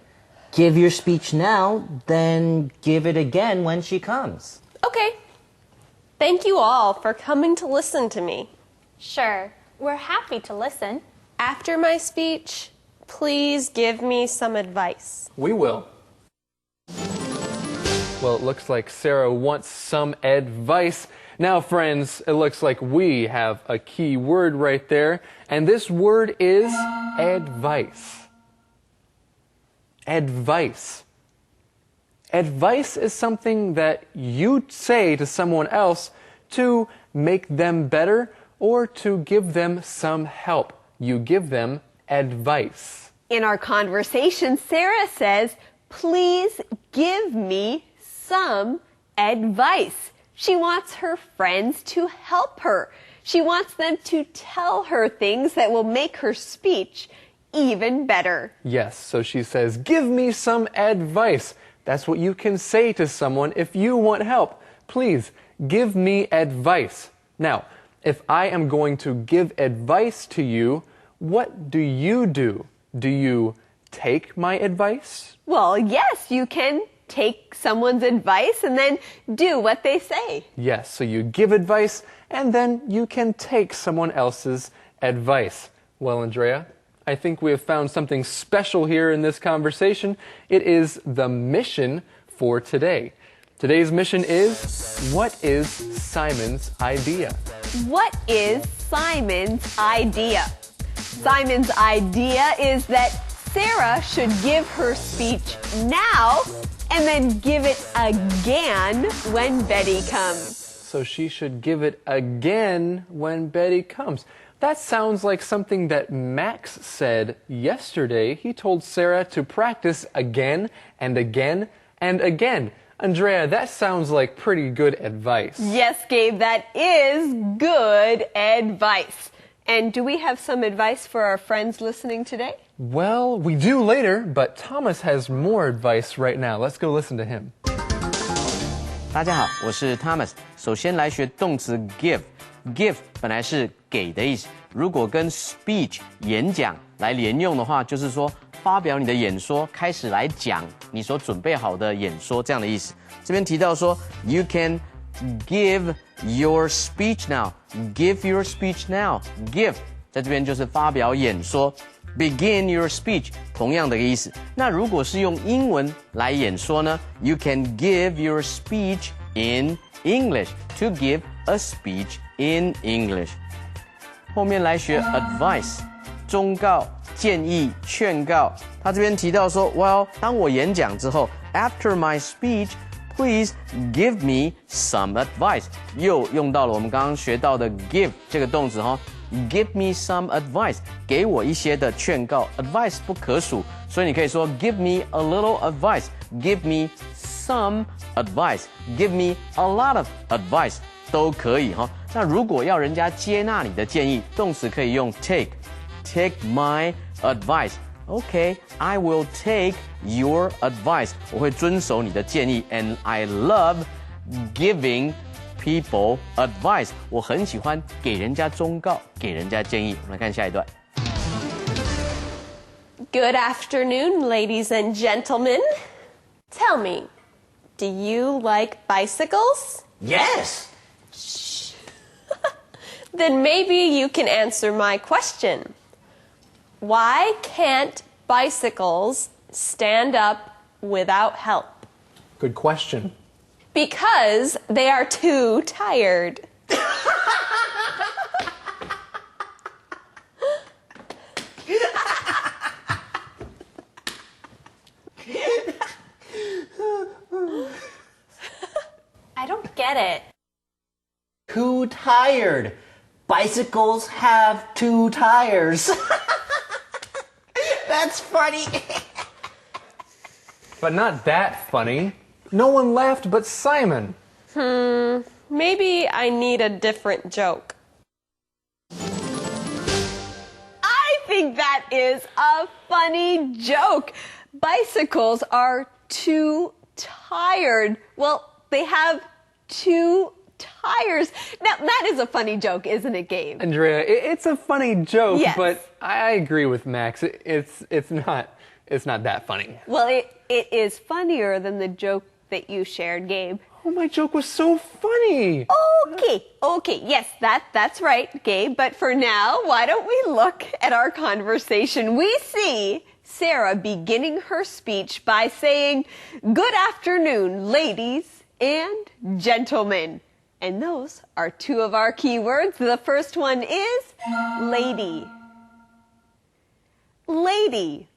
N: Give your speech now, then give it again when she comes.
L: Okay. Thank you all for coming to listen to me.
I: Sure, we're happy to listen.
L: After my speech, please give me some advice.
C: We will. Well, it looks like Sarah wants some advice. Now, friends, it looks like we have a key word right there, and this word is advice. Advice. Advice is something that you say to someone else to make them better or to give them some help. You give them advice.
L: In our conversation, Sarah says, please give me some advice. She wants her friends to help her. She wants them to tell her things that will make her speech even better.
C: Yes, so she says, give me some advice. That's what you can say to someone if you want help. Please, give me advice. Now, if I am going to give advice to you, what do you do? Do you take my advice?
L: Well, yes, you can take someone's advice and then do what they say.
C: Yes, so you give advice and then you can take someone else's advice. Well, Andrea, I think we have found something special here in this conversation. It is the mission for today. Today's mission is, what is Simon's idea?
L: What is Simon's idea? Simon's idea is that Sarah should give her speech now and then give it again when Betty comes.
C: So she should give it again when Betty comes. That sounds like something that Max said yesterday. He told Sarah to practice again and again and again. Andrea, that sounds like pretty good advice.
L: Yes, Gabe, that is good advice. And do we have some advice for our friends listening today?
C: Well, we do later, but Thomas has more advice right now. Let's go listen to him.
F: 大家好，我是 Thomas。首先来学动词 give。give 本来是给的意思，如果跟 speech 演讲来连用的话，就是说发表你的演说，开始来讲你所准备好的演说这样的意思。这边提到说 ，you can give your speech now. Give your speech now. Give 在这边就是发表演说。Begin your speech 同样的意思。那如果是用英文来演说呢 ？You can give your speech in English. To give a speech in English. 后面来学 advice 忠告、建议、劝告。他这边提到说 ，Well， 当我演讲之后 ，After my speech, please give me some advice. 又用到了我们刚刚学到的 give 这个动词哈。Give me some advice， 给我一些的劝告。Advice 不可数，所以你可以说 Give me a little advice. Give me some advice. Give me a lot of advice 都可以哈。那如果要人家接纳你的建议，动词可以用 take. Take my advice. Okay, I will take your advice. 我会遵守你的建议。And I love giving people advice. 我很喜欢给人家忠告，给人家建议。我们来看下一段。
L: Good afternoon, ladies and gentlemen. Tell me, do you like bicycles?
N: Yes.
L: Then maybe you can answer my question. Why can't bicycles stand up without help?
C: Good question.
L: Because they are too tired. I don't get it.
N: Too tired. Bicycles have two tires. That's funny.
C: But not that funny. No one laughed but Simon.
L: Maybe I need a different joke. I think that is a funny joke. Bicycles are too tired. Well, they have two tires. Now, that is a funny joke, isn't it, Gabe?
C: Andrea, it's a funny joke,
L: Yes.
C: but I agree with Max. It's not that funny.
L: Well, it is funnier than the joke that you shared, Gabe.
C: Oh, my joke was so funny.
L: Okay, yes, that's right, Gabe. But for now, why don't we look at our conversation? We see Sarah beginning her speech by saying, "Good afternoon, ladies and gentlemen." And those are two of our key words. The first one is lady. Lady.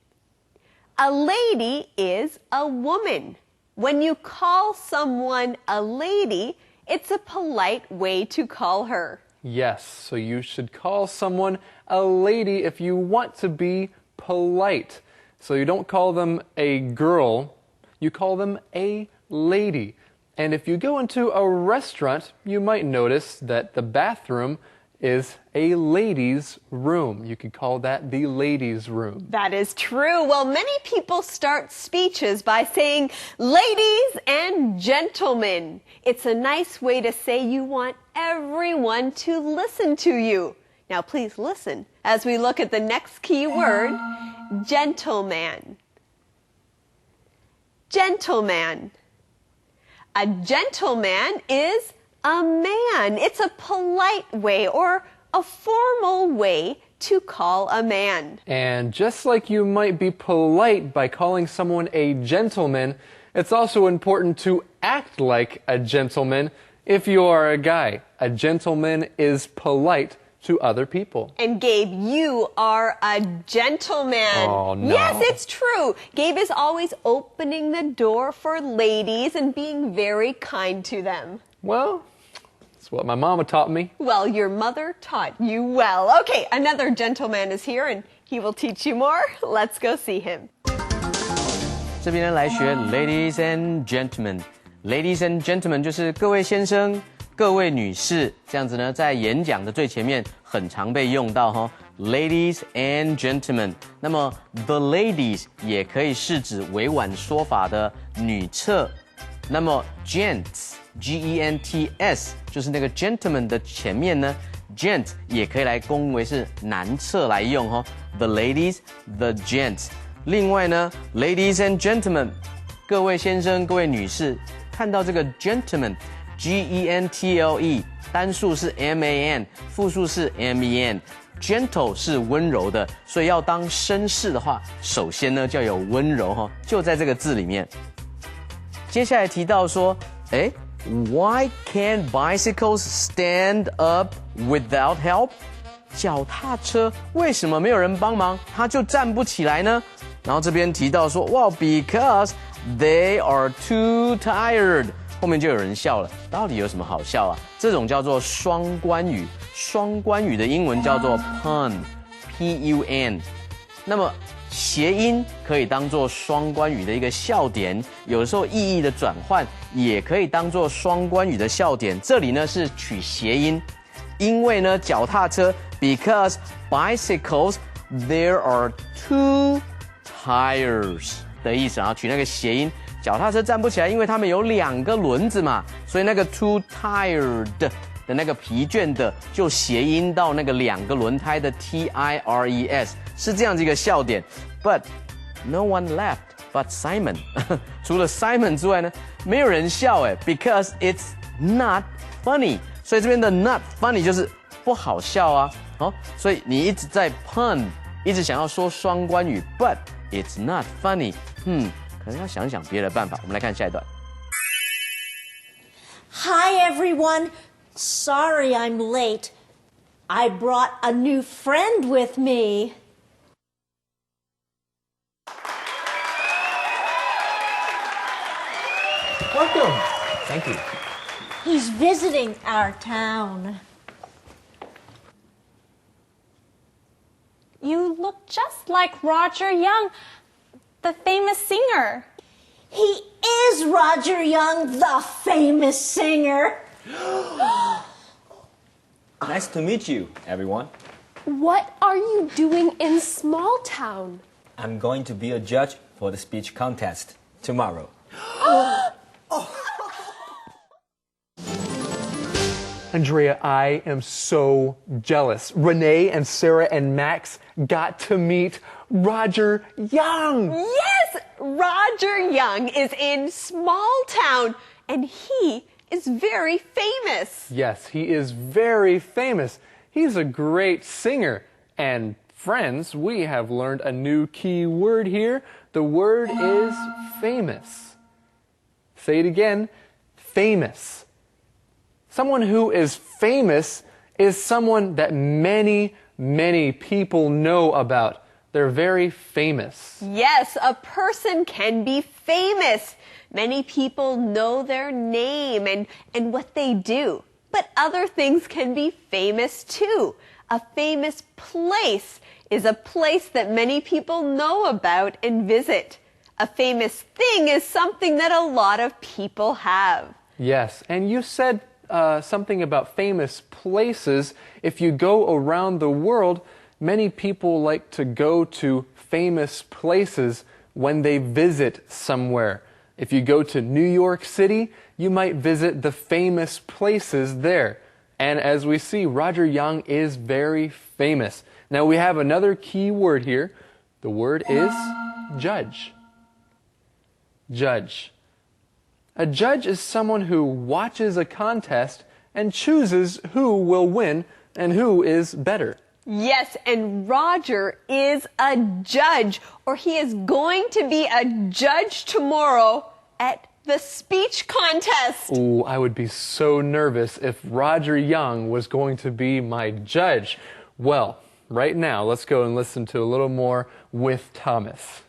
L: A lady is a woman. When you call someone a lady, it's a polite way to call her.
C: Yes, so you should call someone a lady if you want to be polite. So you don't call them a girl, you call them a lady. And if you go into a restaurant, you might notice that the bathroom is a ladies' room. You could call that the ladies' room.
L: That is true. Well, many people start speeches by saying, ladies and gentlemen. It's a nice way to say you want everyone to listen to you. Now, please listen as we look at the next key word, gentleman. Gentleman. A gentleman is a man. It's a polite way or a formal way to call a man.
C: And just like you might be polite by calling someone a gentleman, it's also important to act like a gentleman if you are a guy. A gentleman is polite to other people.
L: And Gabe, you are a gentleman.
C: Oh, no.
L: Yes, it's true. Gabe is always opening the door for ladies and being very kind to them.
C: Well, that's what my mama taught me.
L: Well, your mother taught you well. Okay, another gentleman is here and he will teach you more. Let's go see him.
F: 这边呢来学 ladies and gentlemen。ladies and gentlemen 就是各位先生、各位女士，这样子呢，在演讲的最前面很常被用到哈。Ladies and gentlemen， 那么 the ladies 也可以是指委婉说法的女侧，那么 gents，G-E-N-T-S 就是那个 gentleman 的前面呢 ，gent 也可以来恭为是男侧来用哈。The ladies，the gents。另外呢 ，ladies and gentlemen， 各位先生、各位女士，看到这个 gentleman。G-E-N-T-L-E 单数是 M-A-N 复数是 M-E-N Gentle 是温柔的，所以要当绅士的话，首先呢就要有温柔哈，就在这个字里面。接下来提到说，Why can't bicycles stand up without help？ 脚踏车为什么没有人帮忙，它就站不起来呢？然后这边提到说，哇 ，because they are too tired。后面就有人笑了，到底有什么好笑啊？这种叫做双关语，双关语的英文叫做 pun，P-U-N。那么谐音可以当做双关语的一个笑点，有的时候意义的转换也可以当做双关语的笑点。这里呢是取谐音，因为呢脚踏车 because bicycles there are two tires 的意思，然后取那个谐音。脚踏车站不起来，因为它们有2个轮子嘛，所以那个 too tired 的那个疲倦的，就谐音到那个2个轮胎的 T-I-R-E-S， 是这样子一个笑点。But no one laughed but Simon 除了 Simon 之外呢，没有人笑because it's not funny。所以这边的 not funny 就是不好笑啊。所以你一直在 pun， 一直想要说双关语 ，but it's not funny。可能要想想别的办法。我们来看下一段。
G: Hi everyone. Sorry I'm late. I brought a new friend with me.
C: Welcome. Thank you.
G: He's visiting our town.
I: You look just like Roger Young, the famous singer.
G: He is Roger Young, the famous singer.
P: Nice to meet you, everyone.
L: What are you doing in small town?
P: I'm going to be a judge for the speech contest tomorrow.
C: Andrea, I am so jealous. Renee and Sarah and Max got to meet Roger Young.
L: Yes, Roger Young is in small town and he is very famous.
C: Yes, he is very famous. He's a great singer. And friends, we have learned a new key word here. The word is famous. Say it again, famous. Someone who is famous is someone that many, many people know about. They're very famous.
L: Yes, a person can be famous. Many people know their name and what they do. But other things can be famous too. A famous place is a place that many people know about and visit. A famous thing is something that a lot of people have.
C: Yes, and you said something about famous places. If you go around the world, many people like to go to famous places when they visit somewhere. If you go to New York City, you might visit the famous places there. And as we see, Roger Young is very famous. Now we have another key word here. The word is judge. Judge. A judge is someone who watches a contest and chooses who will win and who is better.
L: Yes, and Roger is a judge, or he is going to be a judge tomorrow at the speech contest.
C: Ooh, I would be so nervous if Roger Young was going to be my judge. Well, right now, let's go and listen to a little more with Thomas.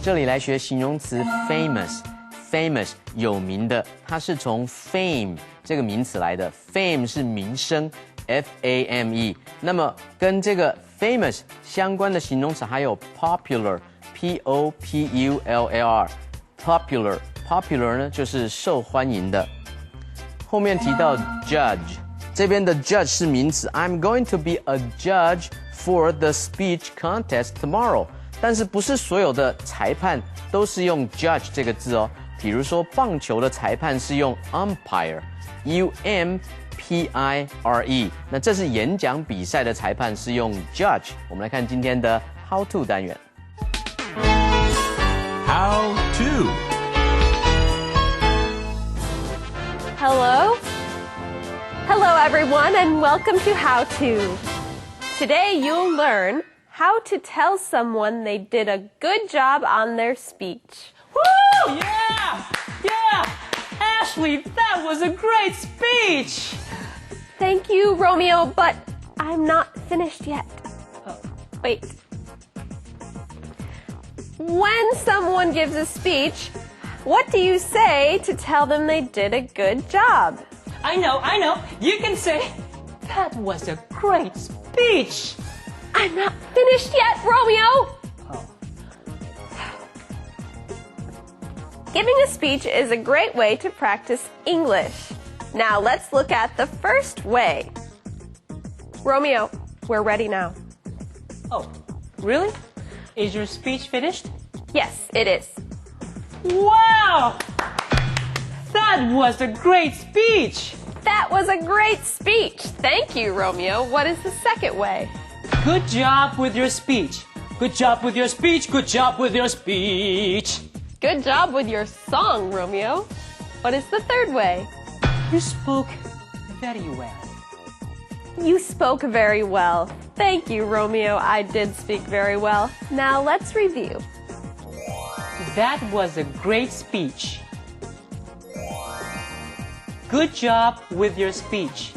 F: 这里来学形容词 famous。famous 有名的，它是从 fame 这个名词来的。fame 是名声 ，F-A-M-E。那么跟这个 famous 相关的形容词还有 popular，P-O-P-U-L-A-R。popular 呢就是受欢迎的。后面提到 judge， 这边的 judge 是名词 ，I'm going to be a judge for the speech contest tomorrow。但是不是所有的裁判都是用 judge 这个字哦。比如说棒球的裁判是用 umpire，U-M-P-I-R-E。那这是演讲比赛的裁判是用 judge。我们来看今天的 How to 单元。
H: How to.
L: Hello? Hello, everyone, and welcome to How To. Today, you'll learn how to tell someone they did a good job on their speech.
O: Woo! Yeah! Yeah! Ashley, that was a great speech!
L: Thank you, Romeo, but I'm not finished yet.
O: Oh.
L: Wait. When someone gives a speech, what do you say to tell them they did a good job?
O: I know. You can say, that was a great speech.
L: I'm not finished yet, Romeo!
O: Oh.
L: Giving a speech is a great way to practice English. Now let's look at the first way. Romeo, we're ready now.
O: Oh, really? Is your speech finished?
L: Yes, it is.
O: Wow! That was a great speech!
L: That was a great speech. Thank you, Romeo. What is the second way?
O: Good job with your speech. Good job with your speech. Good job with your speech.
L: Good job with your song, Romeo. What is the third way?
O: You spoke very well.
L: You spoke very well. Thank you, Romeo. I did speak very well. Now let's review.
O: That was a great speech. Good job with your speech.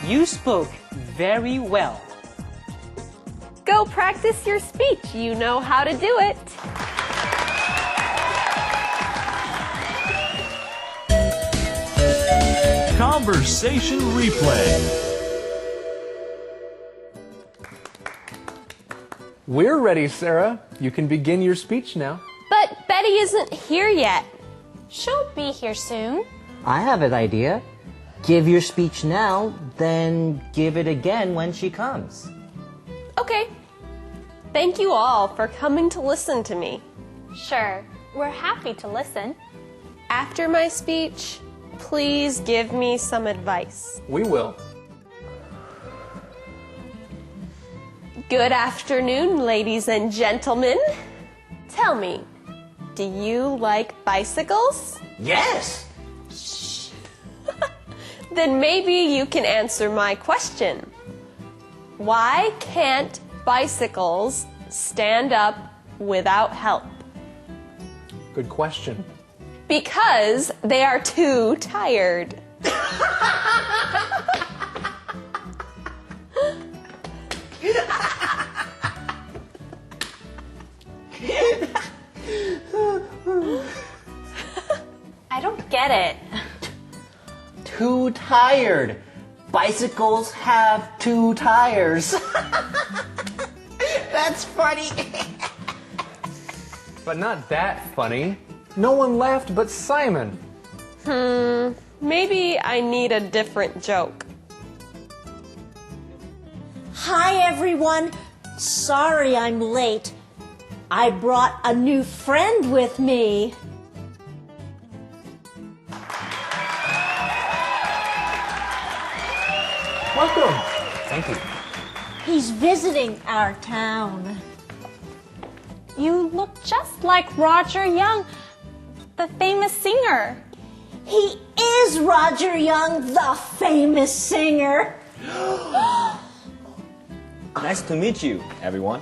O: You spoke very well.
L: Go practice your speech. You know how to do it.
H: Conversation replay.
C: We're ready, Sarah. You can begin your speech now.
L: But Betty isn't here yet.
I: She'll be here soon.
N: I have an idea. Give your speech now, then give it again when she comes.
L: Okay. Thank you all for coming to listen to me.
I: Sure, we're happy to listen.
L: After my speech, please give me some advice.
C: We will.
L: Good afternoon, ladies and gentlemen. Tell me, do you like bicycles?
O: Yes!
L: Then maybe you can answer my question. Why can't bicycles stand up without help?
C: Good question.
L: Because they are too tired.
I: I don't get it.
N: Too tired. Bicycles have two tires. That's funny.
C: But not that funny. No one laughed but Simon.
L: Maybe I need a different joke.
G: Hi, everyone. Sorry I'm late. I brought a new friend with me.
C: Welcome. Thank you.
G: He's visiting our town.
I: You look just like Roger Young, the famous singer.
G: He is Roger Young, the famous singer.
P: Nice to meet you, everyone.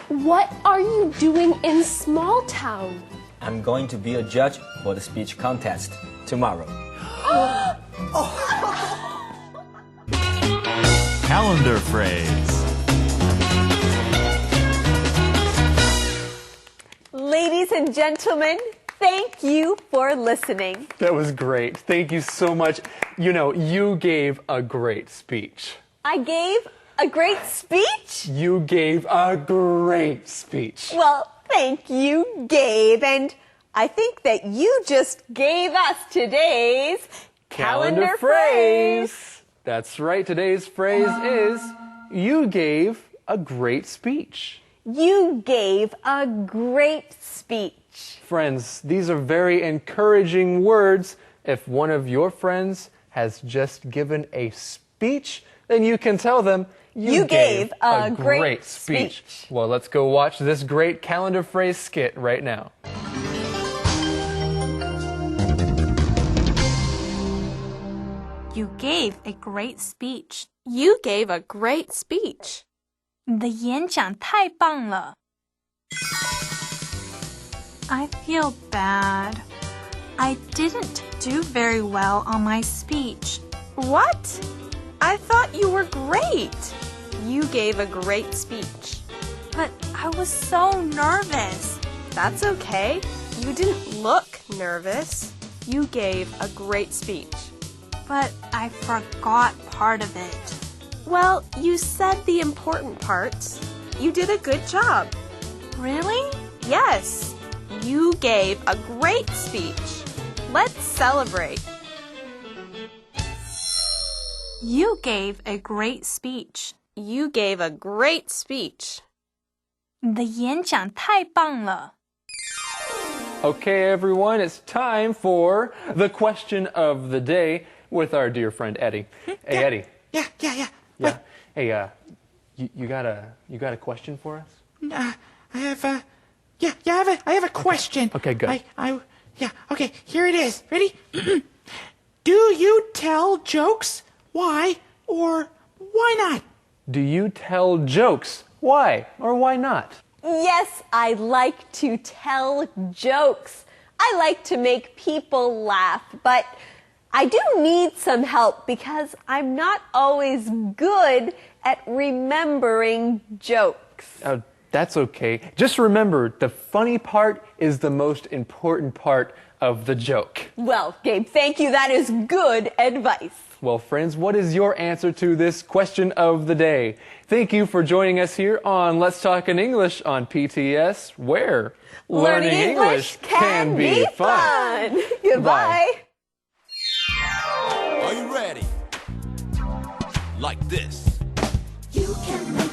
L: What are you doing in small town?
P: I'm going to be a judge for the speech contest tomorrow.
H: Calendar phrase.
B: Ladies and gentlemen, thank you for listening.
C: That was great. Thank you so much. You know, you gave a great speech.
B: I gave a great speech?
C: You gave a great speech.
B: Well, thank you, Gabe. And I think that you just gave us today's calendar phrase.
C: That's right. Today's phrase is, you gave a great speech.
B: You gave a great speech.
C: Friends, these are very encouraging words. If one of your friends has just given a speech, then you can tell them, you gave a great speech. Well, let's go watch this great calendar phrase skit right now.
I: You gave a great speech.
L: You gave a great speech.
I: 你的演讲太棒了。I feel bad. I didn't do very well on my speech.
L: What? I thought you were great. You gave a great speech.
I: But I was so nervous.
L: That's okay. You didn't look nervous. You gave a great speech.
I: But I forgot part of it.
L: Well, you said the important parts. You did a good job.
I: Really?
L: Yes. You gave a great speech. Let's celebrate.
I: You gave a great speech.
L: You gave a great speech.
I: 你的演讲太棒了。
C: Okay, everyone, it's time for the question of the day with our dear friend Eddie. Hey, Eddie.
D: Yeah.
C: Yeah. Hey, you got a question for us?
D: I have a question.
C: Okay, good.
D: Okay, here it is. Ready? Do you tell jokes? Why or why not?
C: Do you tell jokes? Why or why not?
B: Yes, I like to tell jokes. I like to make people laugh, but I do need some help because I'm not always good at remembering jokes.
C: That's okay. Just remember, the funny part is the most important part of the joke.
B: Well, Gabe, thank you. That is good advice.
C: Well, friends, what is your answer to this question of the day? Thank you for joining us here on Let's Talk in English on PTS, where
B: learning English can be fun. Goodbye.
J: Are you ready? Like this.
K: You can